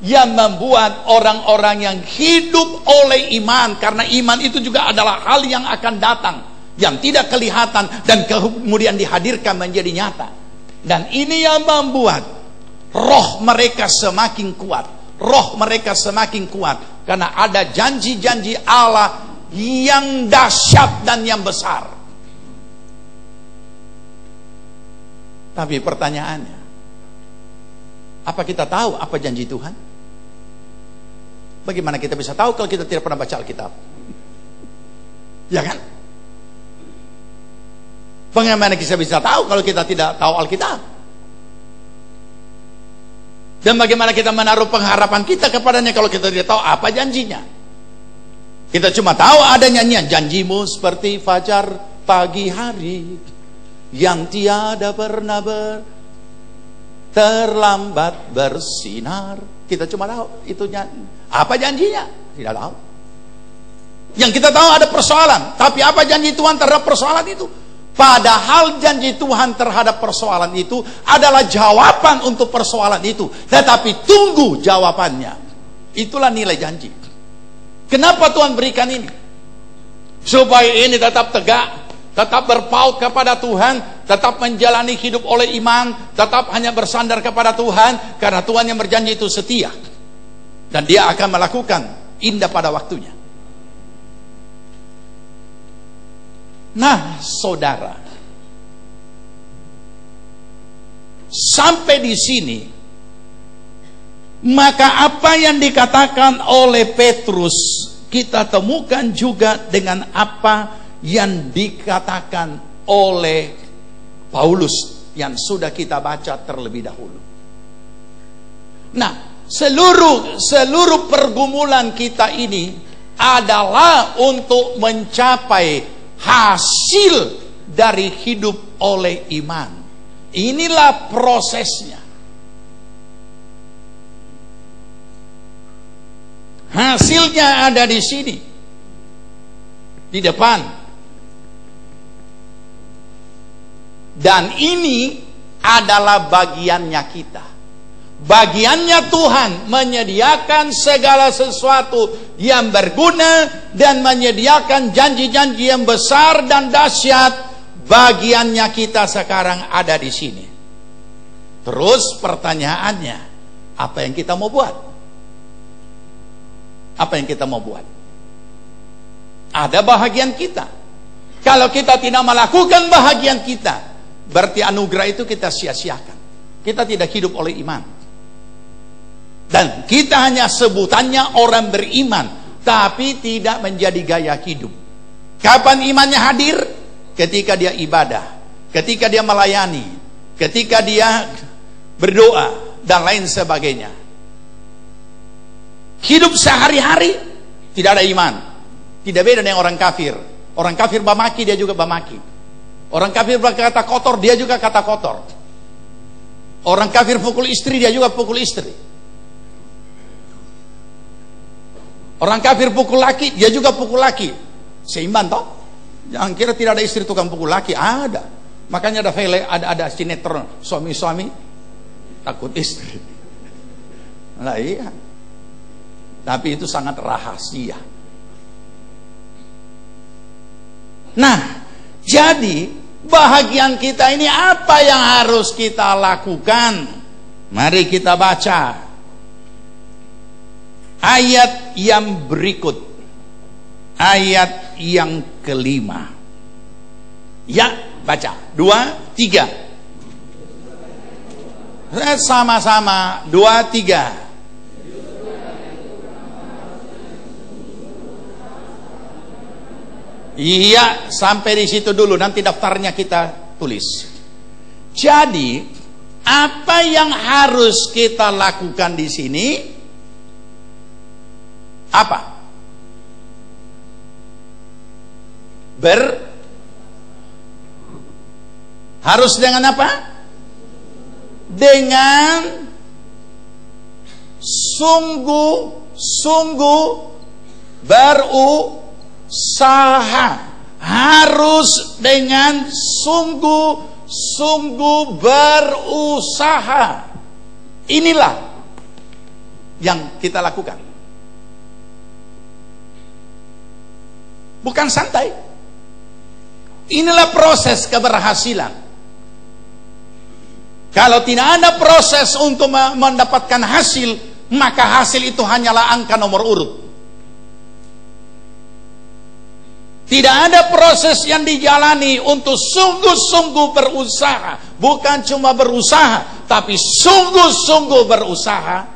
yang membuat orang-orang yang hidup oleh iman, karena iman itu juga adalah hal yang akan datang, yang tidak kelihatan dan kemudian dihadirkan menjadi nyata. Dan ini yang membuat roh mereka semakin kuat. Roh mereka semakin kuat karena ada janji-janji Allah yang dahsyat dan yang besar. Tapi pertanyaannya, apa kita tahu apa janji Tuhan? Bagaimana kita bisa tahu kalau kita tidak pernah baca Alkitab? Ya kan? Bagaimana kita bisa tahu kalau kita tidak tahu Alkitab? Dan bagaimana kita menaruh pengharapan kita kepadanya kalau kita tidak tahu apa janjinya? Kita cuma tahu ada nyanyian, janjimu seperti fajar pagi hari yang tiada pernah terlambat bersinar. Kita cuma tahu itu apa janjinya? Tidak tahu. Yang kita tahu ada persoalan, tapi apa janji Tuhan terhadap persoalan itu? Padahal janji Tuhan terhadap persoalan itu adalah jawaban untuk persoalan itu. Tetapi tunggu jawabannya. Itulah nilai janji. Kenapa Tuhan berikan ini? Supaya ini tetap tegak, tetap berpaut kepada Tuhan, tetap menjalani hidup oleh iman, tetap hanya bersandar kepada Tuhan, karena Tuhan yang berjanji itu setia. Dan Dia akan melakukan indah pada waktunya. Nah, saudara, sampai di sini, maka apa yang dikatakan oleh Petrus kita temukan juga dengan apa yang dikatakan oleh Paulus yang sudah kita baca terlebih dahulu. Nah, seluruh pergumulan kita ini adalah untuk mencapai hasil dari hidup oleh iman. Inilah prosesnya. Hasilnya ada di sini, di depan. Dan ini adalah bagiannya kita. Bagiannya Tuhan menyediakan segala sesuatu yang berguna dan menyediakan janji-janji yang besar dan dahsyat. Bagiannya kita sekarang ada di sini. Terus pertanyaannya, apa yang kita mau buat? Apa yang kita mau buat? Ada bahagian kita. Kalau kita tidak melakukan bahagian kita, berarti anugerah itu kita sia-siakan. Kita tidak hidup oleh iman. Dan kita hanya sebutannya orang beriman, tapi tidak menjadi gaya hidup. Kapan imannya hadir? Ketika dia ibadah, ketika dia melayani, ketika dia berdoa, dan lain sebagainya. Hidup sehari-hari tidak ada iman. Tidak beda dengan orang kafir. Orang kafir bamaki, dia juga bamaki. Orang kafir berkata kotor, dia juga kata kotor. Orang kafir pukul istri, dia juga pukul istri. Orang kafir pukul laki, dia juga pukul laki. Seimbang toh? Jangan kira tidak ada istri tukang pukul laki, ada. Makanya ada film, ada sinetron suami-suami takut istri. Nah iya. Tapi itu sangat rahasia. Nah, jadi bahagian kita ini apa yang harus kita lakukan? Mari kita baca ayat yang berikut, ayat yang kelima. Ya, baca 2, 3. Sama-sama 2, 3. Iya, sampai di situ dulu, nanti daftarnya kita tulis. Jadi, apa yang harus kita lakukan di sini? Apa? Harus dengan apa? Dengan sungguh-sungguh berusaha. Harus dengan sungguh-sungguh berusaha. Inilah yang kita lakukan. Bukan santai. Inilah proses keberhasilan. Kalau tidak ada proses untuk mendapatkan hasil, maka hasil itu hanyalah angka nomor urut. Tidak ada proses yang dijalani untuk sungguh-sungguh berusaha. Bukan cuma berusaha, tapi sungguh-sungguh berusaha.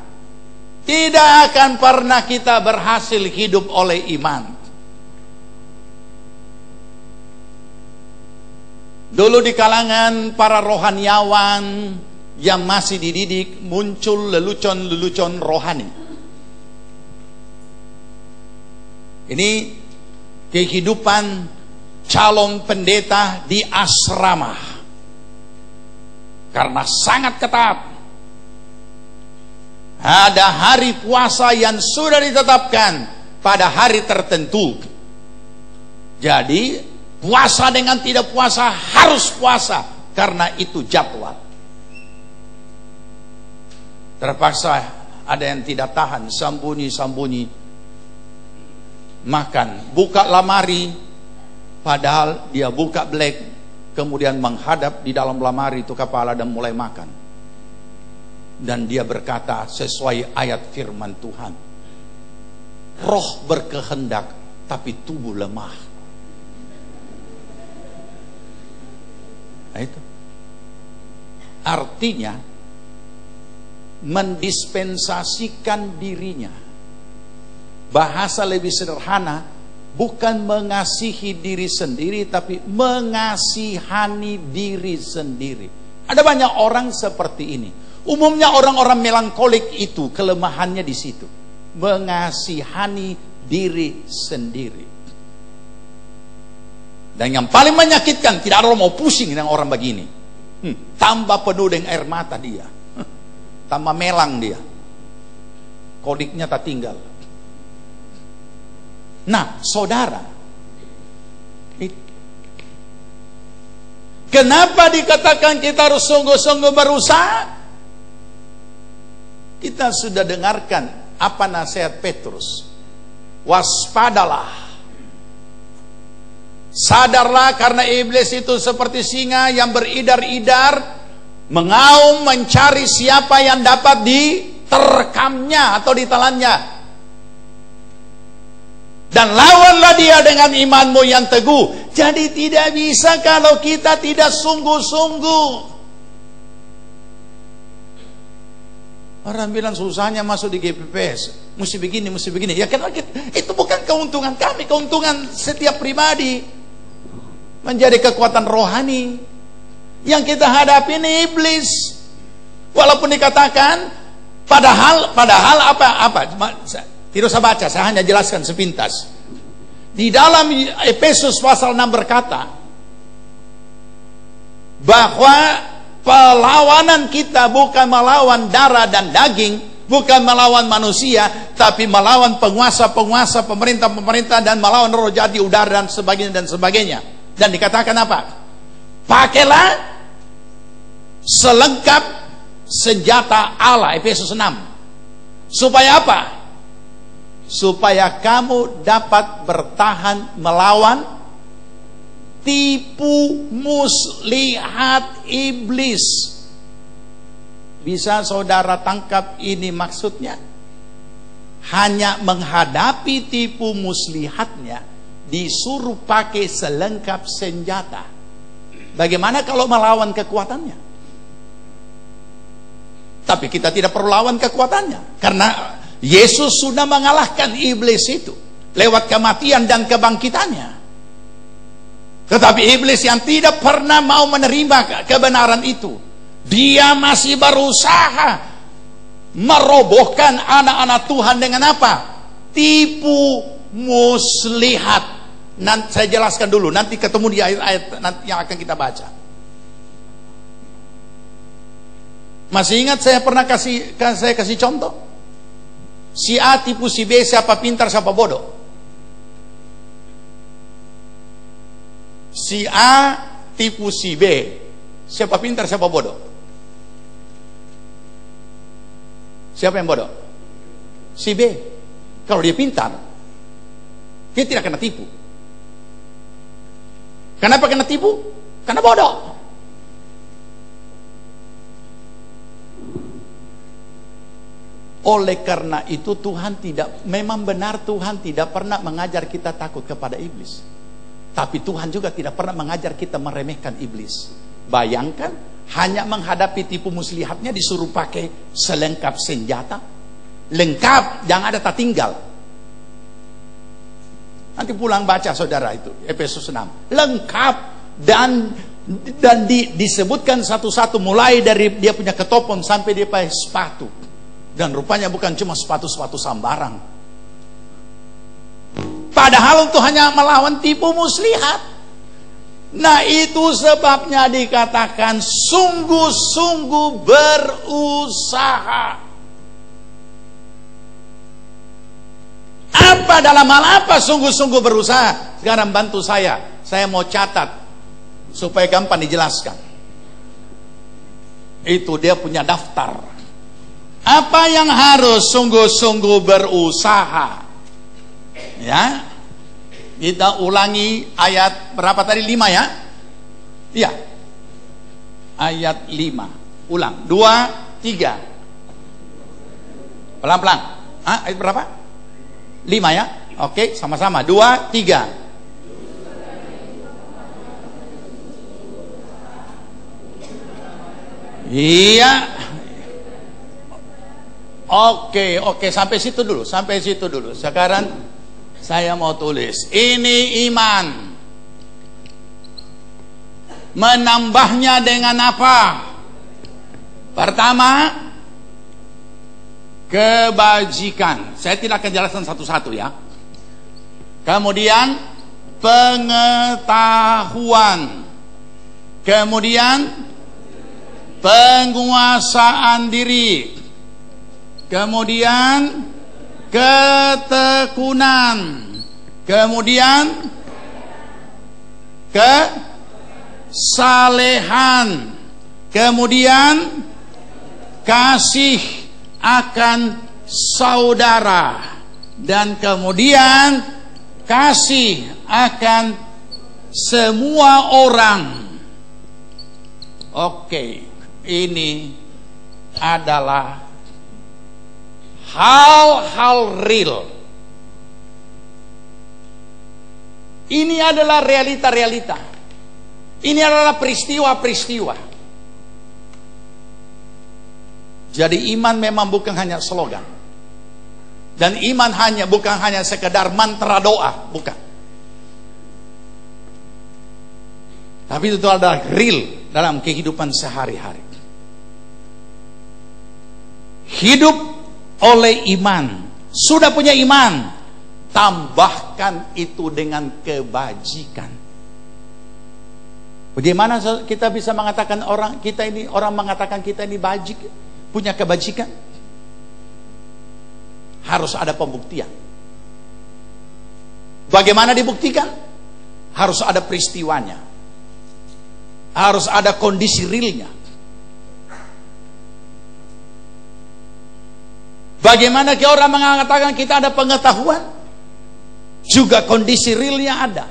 Tidak akan pernah kita berhasil hidup oleh iman. Dulu di kalangan para rohaniawan yang masih dididik, muncul lelucon-lelucon rohani. Ini kehidupan calon pendeta di asrama. Karena sangat ketat. Ada hari puasa yang sudah ditetapkan pada hari tertentu. Jadi puasa dengan tidak puasa harus puasa, karena itu jadwal. Terpaksa ada yang tidak tahan, sambunyi-sambunyi makan, buka lemari, padahal dia buka black, kemudian menghadap di dalam lemari itu kepala dan mulai makan. Dan dia berkata sesuai ayat firman Tuhan, roh berkehendak tapi tubuh lemah. Nah, itu artinya mendispensasikan dirinya. Bahasa lebih sederhana, bukan mengasihi diri sendiri, tapi mengasihani diri sendiri. Ada banyak orang seperti ini. Umumnya orang-orang melankolik itu kelemahannya di situ, mengasihani diri sendiri. Dan yang paling menyakitkan, tidak ada orang mau pusing dengan orang begini. Tambah penuh dengan air mata dia, tambah melang dia, kodiknya tak tinggal. Nah, saudara, kenapa dikatakan kita harus sungguh-sungguh berusaha? Kita sudah dengarkan apa nasihat Petrus. Waspadalah, sadarlah, karena iblis itu seperti singa yang beridar-idar, mengaum mencari siapa yang dapat diterkamnya atau ditelannya. Dan lawanlah dia dengan imanmu yang teguh. Jadi tidak bisa kalau kita tidak sungguh-sungguh. Orang bilang susahnya masuk di GPPS, mesti begini, mesti begini. Ya karena itu bukan keuntungan kami, keuntungan setiap pribadi. Menjadi kekuatan rohani. Yang kita hadapi ini iblis. Walaupun dikatakan padahal apa? Tidak usah baca, saya hanya jelaskan sepintas. Di dalam Efesus pasal 6 berkata bahwa perlawanan kita bukan melawan darah dan daging, bukan melawan manusia, tapi melawan penguasa-penguasa, pemerintah-pemerintah, dan melawan roh jahat di udara dan sebagainya dan sebagainya. Dan dikatakan apa? Pakailah selengkap senjata Allah, Efesus 6. Supaya apa? Supaya kamu dapat bertahan melawan tipu muslihat iblis. Bisa saudara tangkap ini maksudnya? Hanya menghadapi tipu muslihatnya disuruh pakai selengkap senjata. Bagaimana kalau melawan kekuatannya? Tapi kita tidak perlu lawan kekuatannya, karena Yesus sudah mengalahkan iblis itu lewat kematian dan kebangkitannya. Tetapi iblis yang tidak pernah mau menerima kebenaran itu, dia masih berusaha merobohkan anak-anak Tuhan dengan apa? Tipu muslihat. Nanti saya jelaskan dulu, nanti ketemu di ayat-ayat yang akan kita baca. Masih ingat saya pernah kasih contoh? Si A tipu si B, siapa pintar siapa bodoh. Si A tipu si B, siapa pintar siapa bodoh? Siapa yang bodoh? Si B. Kalau dia pintar, dia tidak kena tipu. Kenapa kena tipu? Karena bodoh. Oleh karena itu memang benar Tuhan tidak pernah mengajar kita takut kepada iblis. Tapi Tuhan juga tidak pernah mengajar kita meremehkan iblis. Bayangkan, hanya menghadapi tipu muslihatnya disuruh pakai selengkap senjata. Lengkap, jangan ada tak tinggal. Nanti pulang baca saudara itu, Efesus 6. Lengkap dan disebutkan satu-satu, mulai dari dia punya ketopon sampai dia pakai sepatu. Dan rupanya bukan cuma sepatu-sepatu sambarang. Padahal itu hanya melawan tipu muslihat. Nah, itu sebabnya dikatakan sungguh-sungguh berusaha. Apa dalam hal apa sungguh-sungguh berusaha? Sekarang bantu saya mau catat supaya gampang dijelaskan. Itu dia punya daftar. Apa yang harus sungguh-sungguh berusaha? Ya, kita ulangi ayat berapa tadi? 5 ya? Iya, ayat 5. Ulang, 2, 3. Pelan-pelan. Ayat berapa? 5 ya? Oke, sama-sama. 2, 3. Iya. Oke, sampai situ dulu. Sekarang saya mau tulis. Ini iman. Menambahnya dengan apa? Pertama, kebajikan. Saya tidak akan jelaskan satu-satu ya. Kemudian pengetahuan. Kemudian penguasaan diri. Kemudian ketekunan. Kemudian kesalehan. Kemudian kasih akan saudara. Dan kemudian kasih akan semua orang. Oke, ini adalah hal-hal real. Ini adalah realita-realita. Ini adalah peristiwa-peristiwa. Jadi iman memang bukan hanya slogan. Dan iman bukan hanya sekedar mantra doa, bukan. Tapi itu adalah real dalam kehidupan sehari-hari. Hidup oleh iman. Sudah punya iman, tambahkan itu dengan kebajikan. Bagaimana kita bisa mengatakan orang mengatakan kita ini bajik, punya kebajikan? Harus ada pembuktian. Bagaimana dibuktikan? Harus ada peristiwanya. Harus ada kondisi realnya. Bagaimana orang mengatakan kita ada pengetahuan? Juga kondisi realnya ada.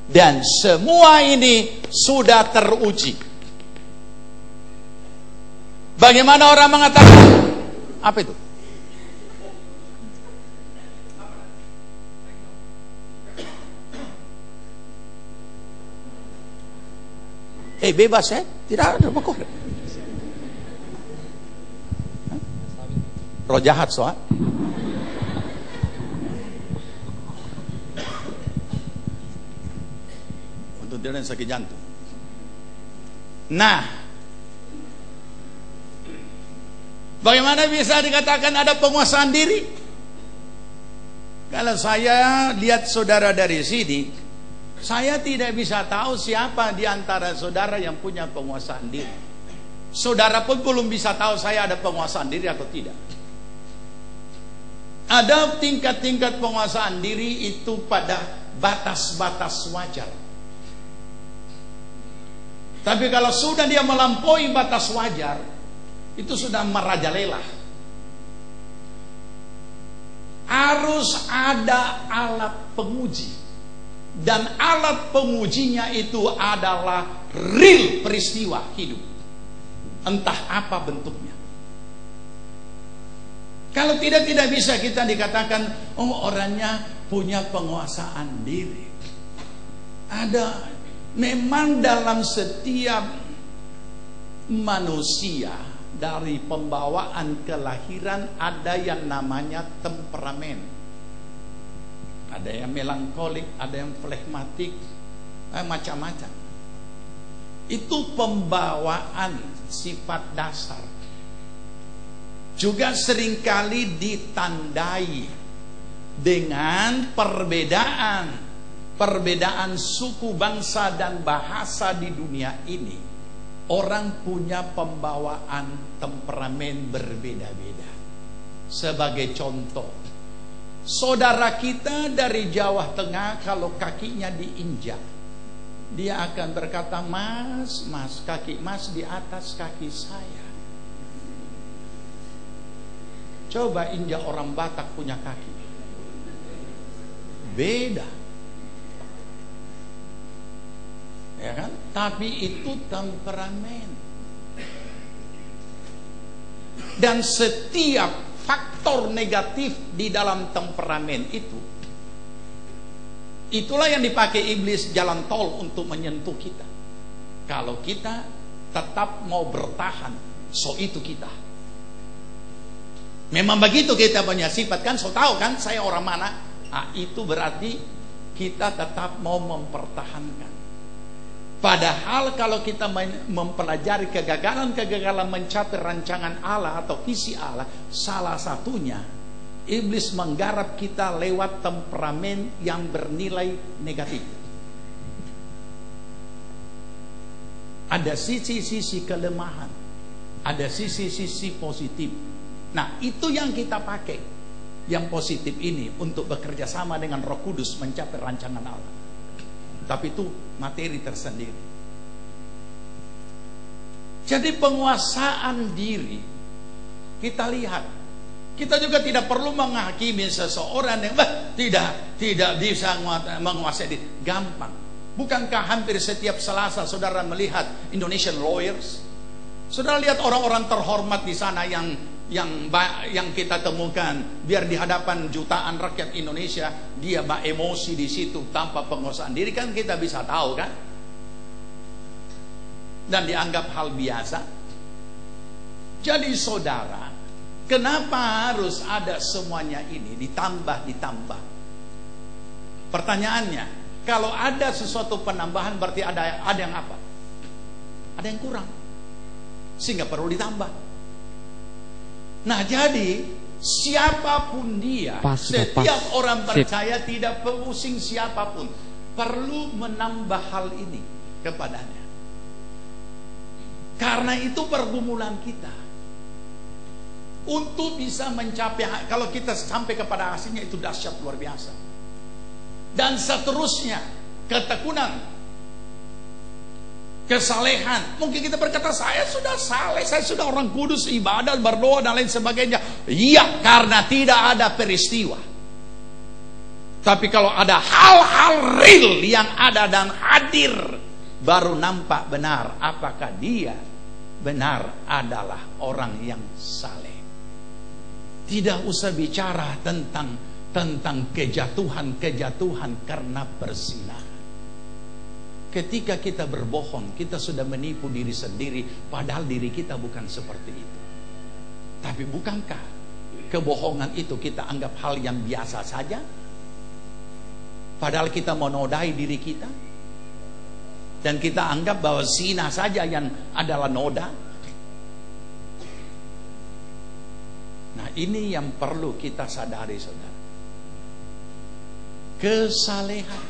Dan semua ini sudah teruji. Bagaimana orang mengatakan? Apa itu? Bebas ya, tidak ada pokok. Roh jahat soal. Untuk dia yang sakit jantung. Nah, bagaimana bisa dikatakan ada penguasaan diri? Kalau saya lihat saudara dari sini, saya tidak bisa tahu siapa di antara saudara yang punya penguasaan diri. Saudara pun belum bisa tahu saya ada penguasaan diri atau tidak. Ada tingkat-tingkat penguasaan diri itu pada batas-batas wajar. Tapi kalau sudah dia melampaui batas wajar, itu sudah merajalela. Harus ada alat penguji. Dan alat pengujinya itu adalah real peristiwa hidup. Entah apa bentuknya. Kalau tidak bisa kita dikatakan, oh orangnya punya penguasaan diri. Ada, memang dalam setiap manusia dari pembawaan kelahiran ada yang namanya temperamen. Ada yang melankolik, ada yang flegmatik, macam-macam. Itu pembawaan sifat dasar. Juga seringkali ditandai dengan perbedaan suku, bangsa, dan bahasa di dunia ini. Orang punya pembawaan temperamen berbeda-beda. Sebagai contoh, saudara kita dari Jawa Tengah kalau kakinya diinjak, dia akan berkata, mas, kaki mas di atas kaki saya. Coba injak orang Batak punya kaki, beda, ya kan? Tapi itu temperamen. Dan setiap faktor negatif di dalam temperamen itu, itulah yang dipakai iblis jalan tol untuk menyentuh kita. Kalau kita tetap mau bertahan, so itu kita. Memang begitu kita punya sifat kan, so tahu kan saya orang mana. Itu berarti kita tetap mau mempertahankan. Padahal kalau kita mempelajari kegagalan mencapai rancangan Allah atau visi Allah, salah satunya iblis menggarap kita lewat temperamen yang bernilai negatif. Ada sisi-sisi kelemahan, ada sisi-sisi positif. Nah, itu yang kita pakai, yang positif ini untuk bekerja sama dengan Roh Kudus mencapai rancangan Allah. Tapi itu materi tersendiri. Jadi penguasaan diri, kita lihat, kita juga tidak perlu menghakimi seseorang yang tidak bisa menguasai diri. Gampang. Bukankah hampir setiap Selasa saudara melihat Indonesian Lawyers? Saudara lihat orang-orang terhormat di sana yang kita temukan, biar di hadapan jutaan rakyat Indonesia dia emosi di situ tanpa penguasaan diri, kan kita bisa tahu kan, dan dianggap hal biasa. Jadi saudara, kenapa harus ada semuanya ini ditambah? Pertanyaannya, kalau ada sesuatu penambahan berarti ada yang apa? Ada yang kurang, sehingga perlu ditambah. Nah, jadi siapapun dia, setiap orang percaya, tidak pusing siapapun, perlu menambah hal ini kepadanya. Karena itu pergumulan kita untuk bisa mencapai, kalau kita sampai kepada hasilnya itu dahsyat luar biasa. Dan seterusnya, ketekunan, kesalehan. Mungkin kita berkata, saya sudah saleh, saya sudah orang kudus, ibadah, berdoa dan lain sebagainya. Iya, karena tidak ada peristiwa. Tapi kalau ada hal-hal real yang ada dan hadir, baru nampak benar apakah dia benar adalah orang yang saleh. Tidak usah bicara tentang kejatuhan karena perzinahan. Ketika kita berbohong, kita sudah menipu diri sendiri, padahal diri kita bukan seperti itu. Tapi bukankah kebohongan itu kita anggap hal yang biasa saja? Padahal kita menodai diri kita, dan kita anggap bahwa zina saja yang adalah noda. Nah, ini yang perlu kita sadari, saudara. Kesalehan,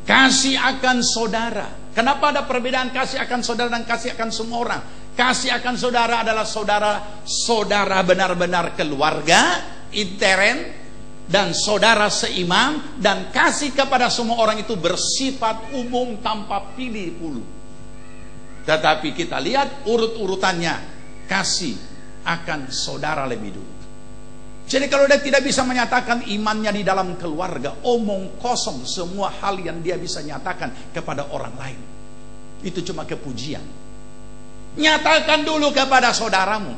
kasih akan saudara. Kenapa ada perbedaan kasih akan saudara dan kasih akan semua orang? Kasih akan saudara adalah saudara benar-benar keluarga, intern, dan saudara seiman. Dan kasih kepada semua orang itu bersifat umum tanpa pilih bulu. Tetapi kita lihat urut-urutannya, kasih akan saudara lebih dulu. Jadi kalau dia tidak bisa menyatakan imannya di dalam keluarga, omong kosong semua hal yang dia bisa nyatakan kepada orang lain. Itu cuma kepujian. Nyatakan dulu kepada saudaramu,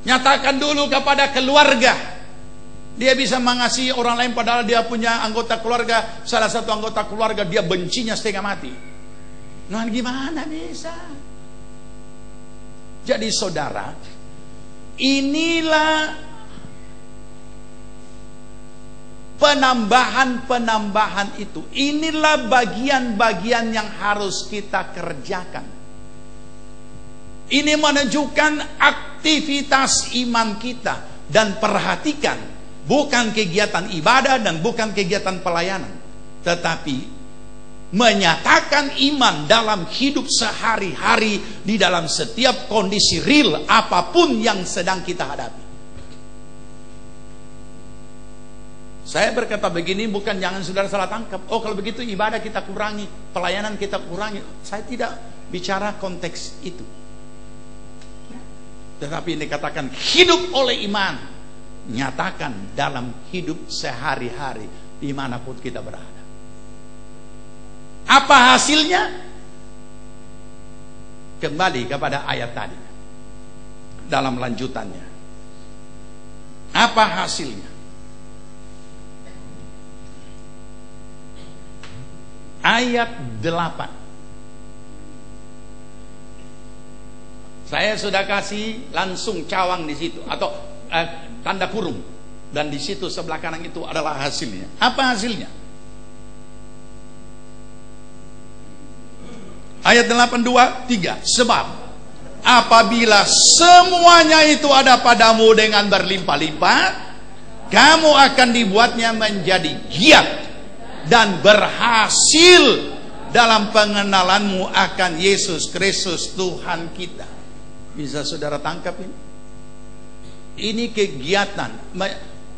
nyatakan dulu kepada keluarga. Dia bisa mengasihi orang lain padahal dia punya anggota keluarga, salah satu anggota keluarga dia bencinya setengah mati. Nah, gimana bisa? Jadi saudara, inilah penambahan itu. Inilah bagian-bagian yang harus kita kerjakan. Ini menunjukkan aktivitas iman kita. Dan perhatikan, bukan kegiatan ibadah dan bukan kegiatan pelayanan, tetapi menyatakan iman dalam hidup sehari-hari, di dalam setiap kondisi real apapun yang sedang kita hadapi. Saya berkata begini bukan jangan saudara salah tangkap. Oh, kalau begitu ibadah kita kurangi, pelayanan kita kurangi. Saya tidak bicara konteks itu. Tetapi ini katakan hidup oleh iman, nyatakan dalam hidup sehari-hari dimanapun kita berada. Apa hasilnya? Kembali kepada ayat tadi, dalam lanjutannya. Apa hasilnya? Ayat 8. Saya sudah kasih langsung cawang di situ, atau tanda kurung, dan di situ sebelah kanan itu adalah hasilnya. Apa hasilnya? Ayat 8:2-3. Sebab apabila semuanya itu ada padamu dengan berlimpah-limpah, kamu akan dibuatnya menjadi giat dan berhasil dalam pengenalanmu akan Yesus Kristus Tuhan kita. Bisa saudara tangkap ini? Ini kegiatan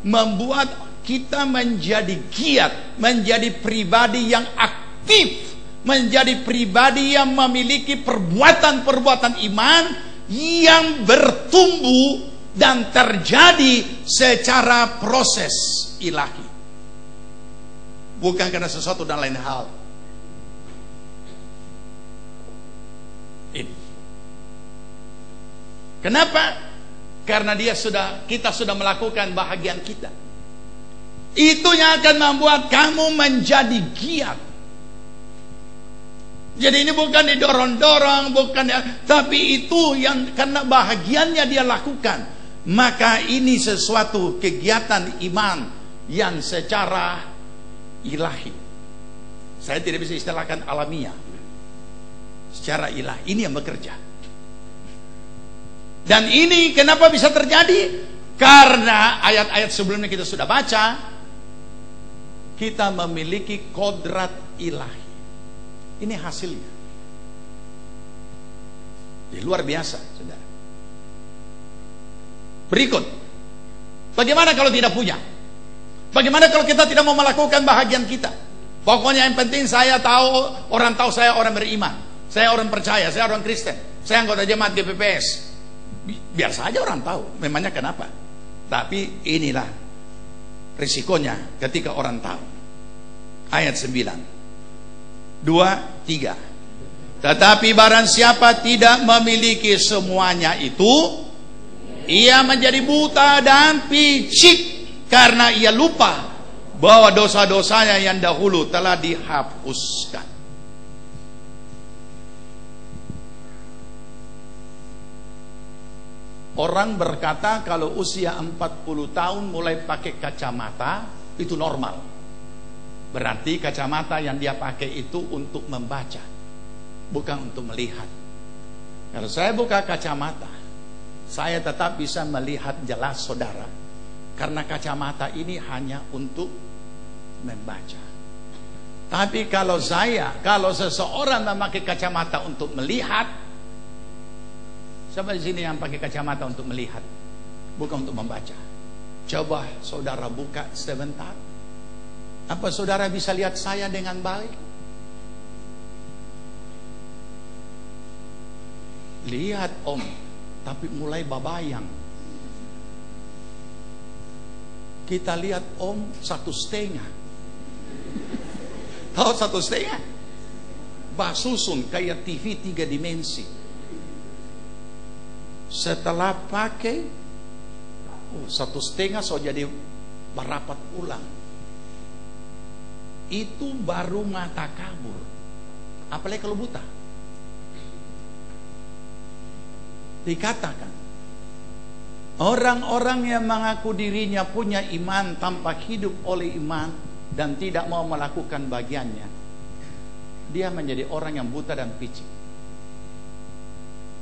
membuat kita menjadi giat, menjadi pribadi yang aktif, menjadi pribadi yang memiliki perbuatan-perbuatan iman yang bertumbuh dan terjadi secara proses ilahi, bukan karena sesuatu dan lain hal. Ini kenapa? Karena kita sudah melakukan bahagian kita. Itu yang akan membuat kamu menjadi giat. Jadi ini bukan didorong-dorong, tapi itu yang karena bahagiannya dia lakukan. Maka ini sesuatu kegiatan iman yang secara ilahi. Saya tidak bisa istilahkan alamiah. Secara ilahi, ini yang bekerja. Dan ini kenapa bisa terjadi? Karena ayat-ayat sebelumnya kita sudah baca, kita memiliki kodrat ilahi. Ini hasilnya. Luar biasa, saudara. Berikut, bagaimana kalau tidak punya? Bagaimana kalau kita tidak mau melakukan bahagian kita? Pokoknya yang penting saya tahu, orang tahu saya orang beriman, saya orang percaya, saya orang Kristen, saya anggota jemaat GPPS. Biar saja orang tahu, memangnya kenapa? Tapi inilah risikonya ketika orang tahu. Ayat 9, 2, 3. Tetapi barang siapa tidak memiliki semuanya itu, ia menjadi buta dan picik karena ia lupa bahwa dosa-dosanya yang dahulu telah dihapuskan. Orang berkata kalau usia 40 tahun mulai pakai kacamata itu normal. Berarti kacamata yang dia pakai itu untuk membaca, bukan untuk melihat. Kalau saya buka kacamata, saya tetap bisa melihat jelas saudara, karena kacamata ini hanya untuk membaca. Tapi kalau seseorang memakai kacamata untuk melihat, siapa di sini yang pakai kacamata untuk melihat, bukan untuk membaca? Coba saudara buka sebentar. Apa saudara bisa lihat saya dengan baik? Lihat om, tapi mulai babayang. Kita lihat om 1,5. Tahu 1,5? Bah susun kayak TV 3 dimensi. Setelah pakai 1,5 so jadi berapat ulang. Itu baru mata kabur. Apalagi kalau buta. Dikatakan orang-orang yang mengaku dirinya punya iman tanpa hidup oleh iman dan tidak mau melakukan bagiannya, dia menjadi orang yang buta dan picik.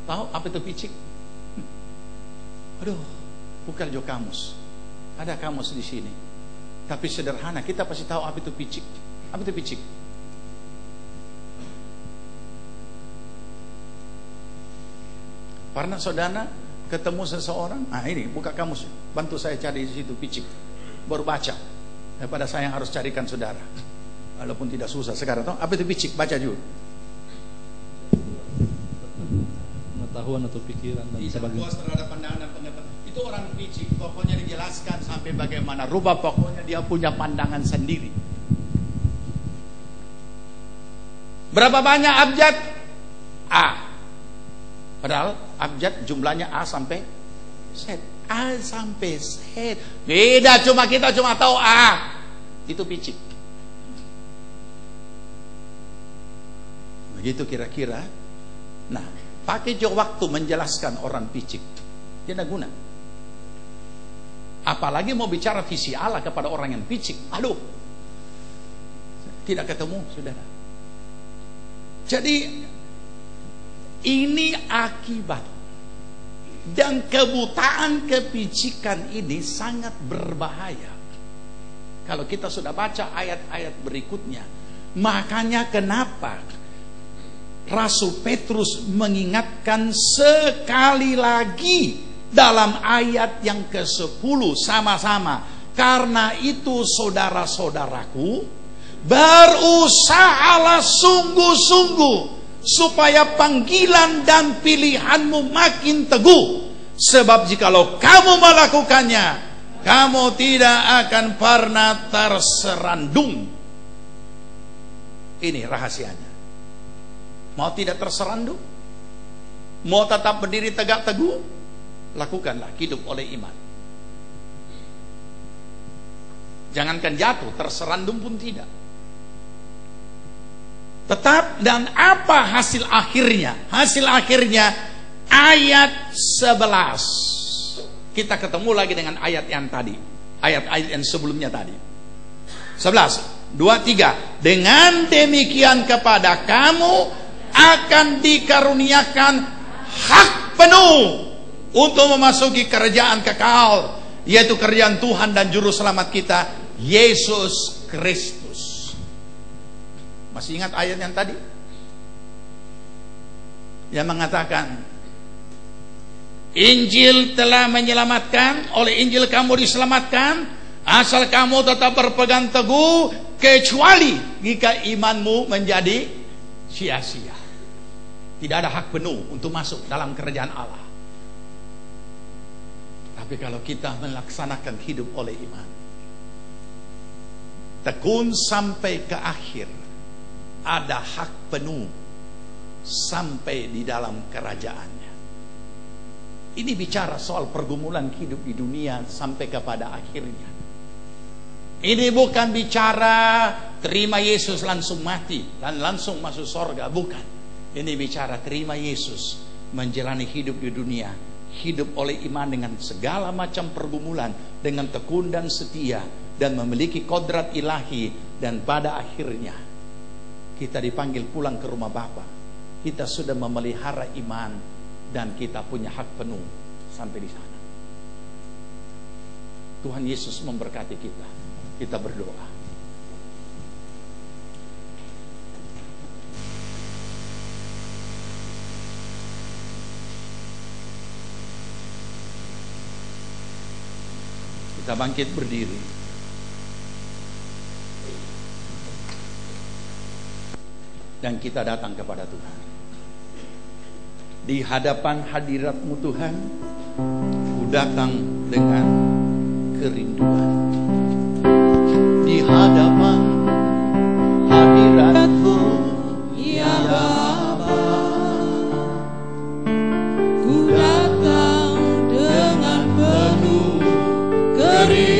Tahu apa itu picik? Aduh, bukan jo kamus. Ada kamus di sini. Tapi sederhana, kita pasti tahu apa itu picik. Apa itu picik? Pernah saudara ketemu seseorang? Nah ini, buka kamus. Bantu saya cari di situ picik. Baru baca. Daripada saya yang harus carikan saudara. Walaupun tidak susah sekarang. Tahu apa itu picik? Baca juga. Pengetahuan atau pikiran dan sebagainya. Puas terhadap pandangan dan pengetahuan. Itu orang picik. Pokoknya dijelaskan sampai bagaimana. Rubah pokoknya dia punya pandangan sendiri. Berapa banyak abjad? A. Padahal abjad jumlahnya A sampai Z. A sampai Z. Beda, kita cuma tahu A. Itu picik. Begitu kira-kira. Nah, pakai jauh waktu menjelaskan orang picik. Tidak guna. Apalagi mau bicara visi Allah kepada orang yang picik. Aduh. Tidak ketemu, saudara. Jadi ini akibat dan kebutaan kepicikan ini sangat berbahaya. Kalau kita sudah baca ayat-ayat berikutnya, makanya kenapa Rasul Petrus mengingatkan sekali lagi dalam ayat yang ke-10 sama-sama. Karena itu saudara-saudaraku, berusahalah sungguh-sungguh supaya panggilan dan pilihanmu makin teguh. Sebab jikalau kamu melakukannya, kamu tidak akan pernah terserandung. Ini rahasianya. Mau tidak terserandung, mau tetap berdiri tegak teguh, lakukanlah hidup oleh iman. Jangankan jatuh, terserandung pun tidak. Tetap. Dan apa hasil akhirnya? Hasil akhirnya ayat 11. Kita ketemu lagi dengan ayat yang tadi, ayat-ayat yang sebelumnya tadi. 11, 2, 3. Dengan demikian kepada kamu akan dikaruniakan hak penuh untuk memasuki kerajaan kekal, yaitu kerajaan Tuhan dan Juru Selamat kita, Yesus Kristus. Masih ingat ayat yang tadi? Yang mengatakan Injil telah menyelamatkan, oleh Injil kamu diselamatkan, asal kamu tetap berpegang teguh, kecuali jika imanmu menjadi sia-sia. Tidak ada hak penuh untuk masuk dalam kerajaan Allah. Tapi kalau kita melaksanakan hidup oleh iman, tekun sampai ke akhir, ada hak penuh sampai di dalam kerajaannya. Ini bicara soal pergumulan hidup di dunia sampai kepada akhirnya. Ini bukan bicara terima Yesus langsung mati dan langsung masuk surga, bukan. Ini bicara terima Yesus, menjalani hidup di dunia, hidup oleh iman dengan segala macam pergumulan, dengan tekun dan setia, dan memiliki kodrat ilahi. Dan pada akhirnya kita dipanggil pulang ke rumah Bapa. Kita sudah memelihara iman dan kita punya hak penuh sampai di sana. Tuhan Yesus memberkati kita. Kita berdoa. Kita bangkit berdiri. Dan kita datang kepada Tuhan. Di hadapan hadirat-Mu Tuhan, ku datang dengan kerinduan. Di hadapan hadirat-Mu, ya Bapa, ku datang dengan penuh kerinduan.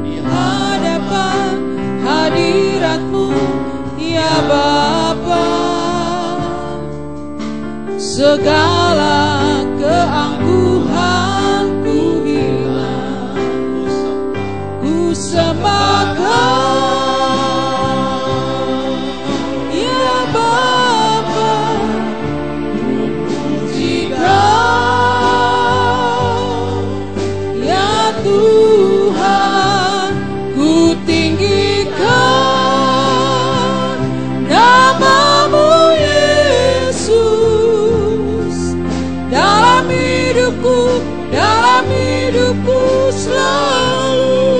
Di hadapan hadirat-Mu, ya Bapa, segala keangkuhan ku hilang, ku sembah Kau, ya Bapa, ku puji Kau, ya Tuhan, ku tinggikan nama-Mu Yesus dalam hidupku selalu.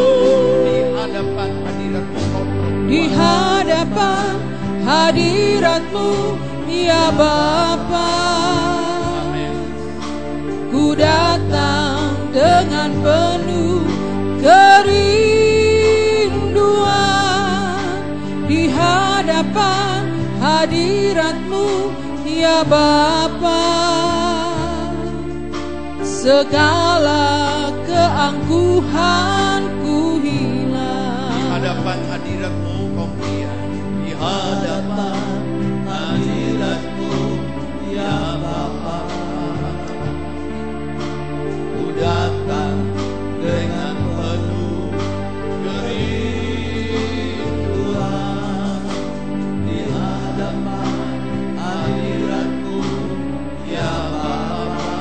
Di hadapan hadirat-Mu, ya Bapa, ku datang dengan penuh kerinduan. Di hadapan hadirat-Mu, ya Bapa, segala keangkuhan ku hilang. Di hadapan hadirat-Mu kau mulia. Di hadapan hadirat-Mu, ya Bapa, ku datang dengan penuh kerinduan. Di hadapan hadirat-Mu, ya Bapa,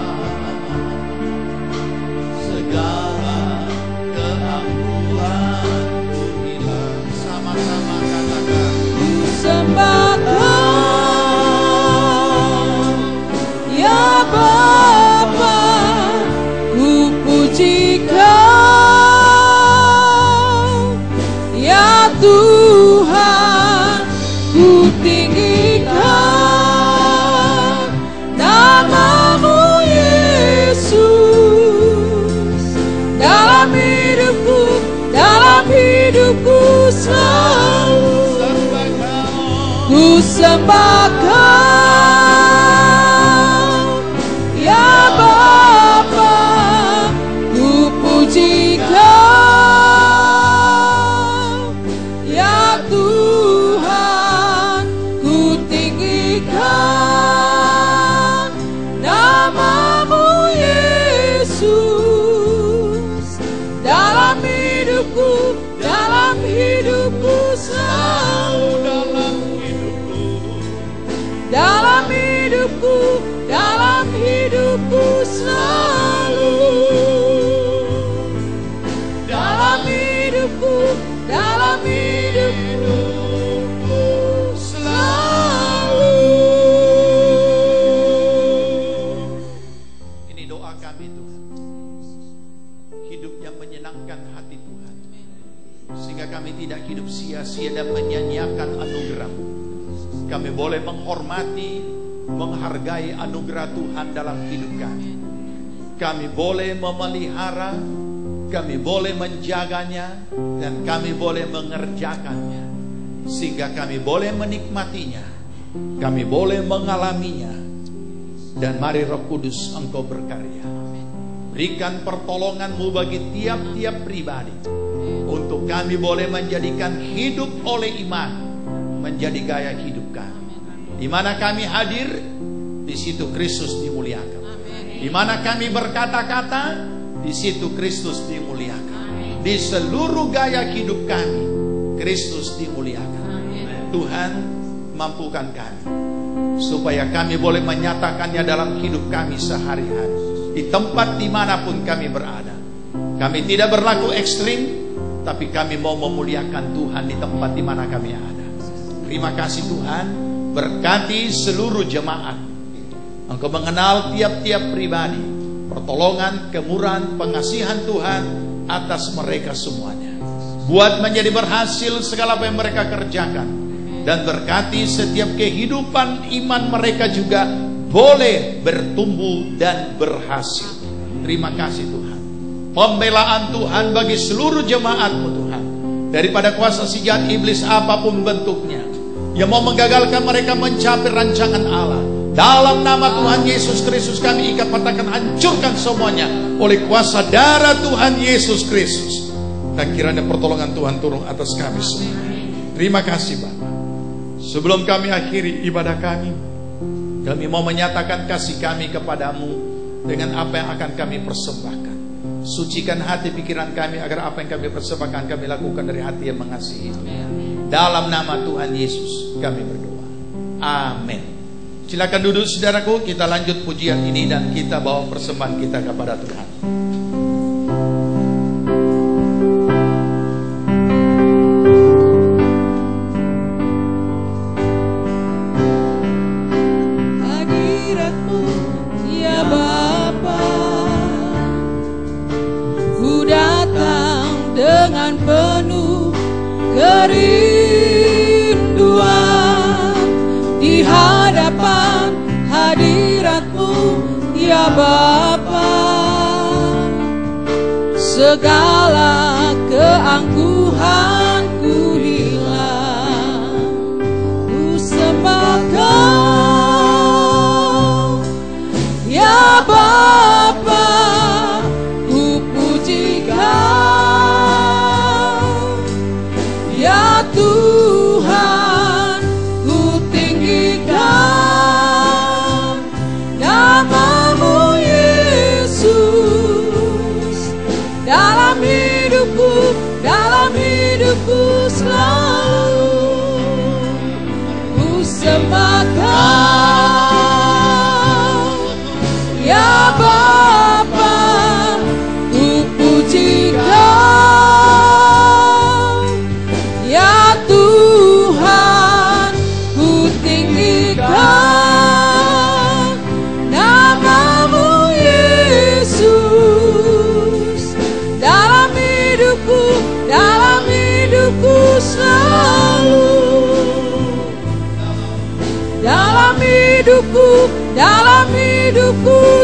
segala keangkuhan ku hilang. Sama-sama katakan, Ku sembah Kau, ya Bapa, ku puji Kau, ya Tuhan, ku tinggikan nama-Mu Yesus dalam hidupku selalu. Ku sembah Kau, ya Bapa, ku puji Kau, ya Tuhan, ku tinggikan nama-Mu Yesus dalam hidupku selalu. Dalam hidupku selalu. Dalam hidupku selalu. ini doa kami Tuhan. Hidup yang menyenangkan hati Tuhan, sehingga kami tidak hidup sia-sia dan menyanyiakan anugerah-Mu. Kami boleh menghormati, menghargai anugerah Tuhan dalam hidup kami. Kami boleh memelihara kami boleh menjaganya, dan kami boleh mengerjakannya, sehingga kami boleh menikmatinya, kami boleh mengalaminya. Dan mari Roh Kudus, Engkau berkarya. Berikan pertolongan-Mu bagi tiap-tiap pribadi, untuk kami boleh menjadikan hidup oleh iman menjadi gaya hidup kami. Di mana kami hadir, di situ Kristus dimuliakan. Di mana kami berkata-kata, di situ Kristus dimuliakan. Di seluruh gaya hidup kami, Kristus dimuliakan. Tuhan, mampukan kami supaya kami boleh menyatakannya dalam hidup kami sehari-hari, di tempat dimanapun kami berada. Kami tidak berlaku ekstrim, tapi kami mau memuliakan Tuhan di tempat di mana kami ada. Terima kasih Tuhan, berkati seluruh jemaat. Engkau mengenal tiap-tiap pribadi, pertolongan, kemurahan, pengasihan Tuhan atas mereka semuanya. Buat menjadi berhasil segala apa yang mereka kerjakan, dan berkati setiap kehidupan iman mereka juga boleh bertumbuh dan berhasil. Terima kasih Tuhan. Pembelaan Tuhan bagi seluruh jemaat-Mu Tuhan, daripada kuasa si jahat iblis apapun bentuknya, yang mau menggagalkan mereka mencapai rancangan Allah. Dalam nama Tuhan Yesus Kristus kami ikat, patahkan, hancurkan semuanya oleh kuasa darah Tuhan Yesus Kristus. Dan kiranya pertolongan Tuhan turun atas kami semua. Terima kasih Bapa. Sebelum kami akhiri ibadah kami mau menyatakan kasih kami kepadamu dengan apa yang akan kami persembahkan. Sucikan hati pikiran kami agar apa yang kami persembahkan kami lakukan dari hati yang mengasihi. Dalam nama Tuhan Yesus kami berdoa. Amin. Silakan duduk saudaraku, kita lanjut pujian ini dan kita bawa persembahan kita kepada Tuhan. Hadirat-Mu ya Bapa, ku datang dengan penuh kerinduan di hadapan hadirat-Mu ya Bapa. Segala keangkuhanku hilang, ku sembah Kau ya Bapa, ku puji Kau ya Tuhan, ku tinggikan nama-Mu Yesus dalam hidupku selalu. Ku sembah Kau ya Bapa, ku puji Kau ya Tuhan, ku tinggikan nama-Mu Yesus dalam hidupku selalu. Dalam hidupku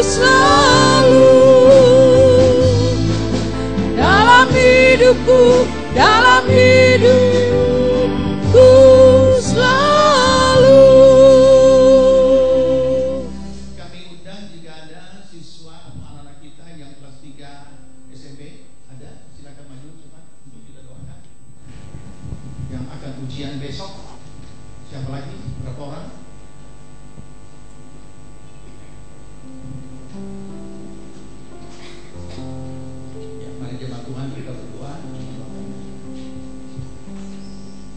selalu. Dalam hidupku selalu. Kami undang jika ada siswa atau anak-anak kita yang kelas 3 SMP, ada, silakan maju cepat untuk kita doakan. Yang akan ujian besok, siapa lagi? Berapa orang? Ya, mari jemaat Tuhan kita berdoa.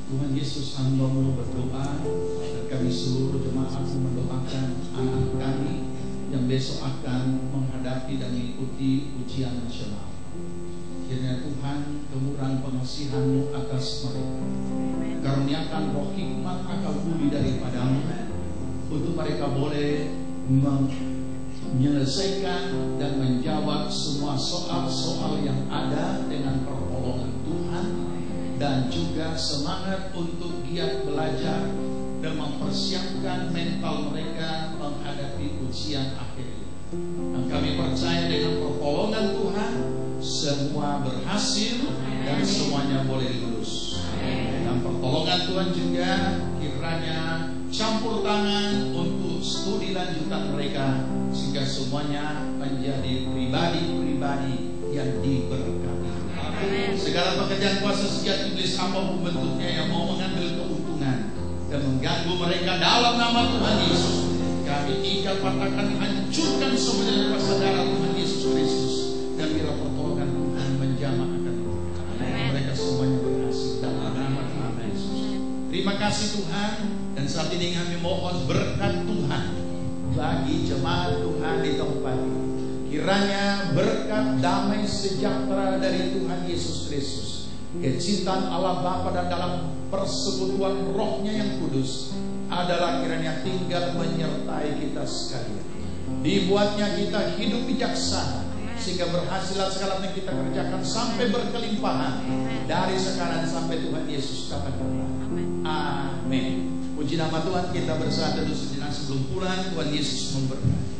Tuhan Yesus, hamba-Mu berdoa, dan kami seluruh jemaat mendoakan anak kami yang besok akan menghadapi dan mengikuti ujian nasional. Kiranya Tuhan kemurahan pengasihan-Mu atas mereka, karuniakan roh hikmat akal budi daripada-Mu, untuk mereka boleh menyelesaikan dan menjawab semua soal-soal yang ada dengan pertolongan Tuhan, dan juga semangat untuk giat belajar dan mempersiapkan mental mereka menghadapi ujian akhir ini. Dan kami percaya dengan pertolongan Tuhan, semua berhasil dan semuanya boleh lulus. Dan pertolongan Tuhan juga kiranya campur tangan untuk studi lanjutan mereka, sehingga semuanya menjadi pribadi-pribadi yang diberkati. Segala pekerjaan kuasa sejat iblis apapun bentuknya yang mau mengambil keuntungan dan mengganggu mereka dalam nama Tuhan Yesus, kami ikat, patahkan, hancurkan semua dengan kuasa darah Tuhan Yesus Kristus. Dan bila pertolongan Tuhan menjamah akan mereka semuanya berhasil dalam nama Tuhan Yesus. Terima kasih Tuhan. Dan saat ini kami mohon berkat Tuhan bagi jemaat Tuhan di tempat ini. Kiranya berkat damai sejahtera dari Tuhan Yesus Kristus, kecintaan Allah Bapa dan dalam persekutuan Roh-Nya yang kudus adalah kiranya tinggal menyertai kita sekalian. Dibuatnya kita hidup bijaksana, sehingga berhasillah segala yang kita kerjakan sampai berkelimpahan dari sekarang sampai Tuhan Yesus datang kembali. Amin. Puji nama Tuhan. Kita bersatu dulu sejenak sebelum pulang. Tuhan Yesus memberkati.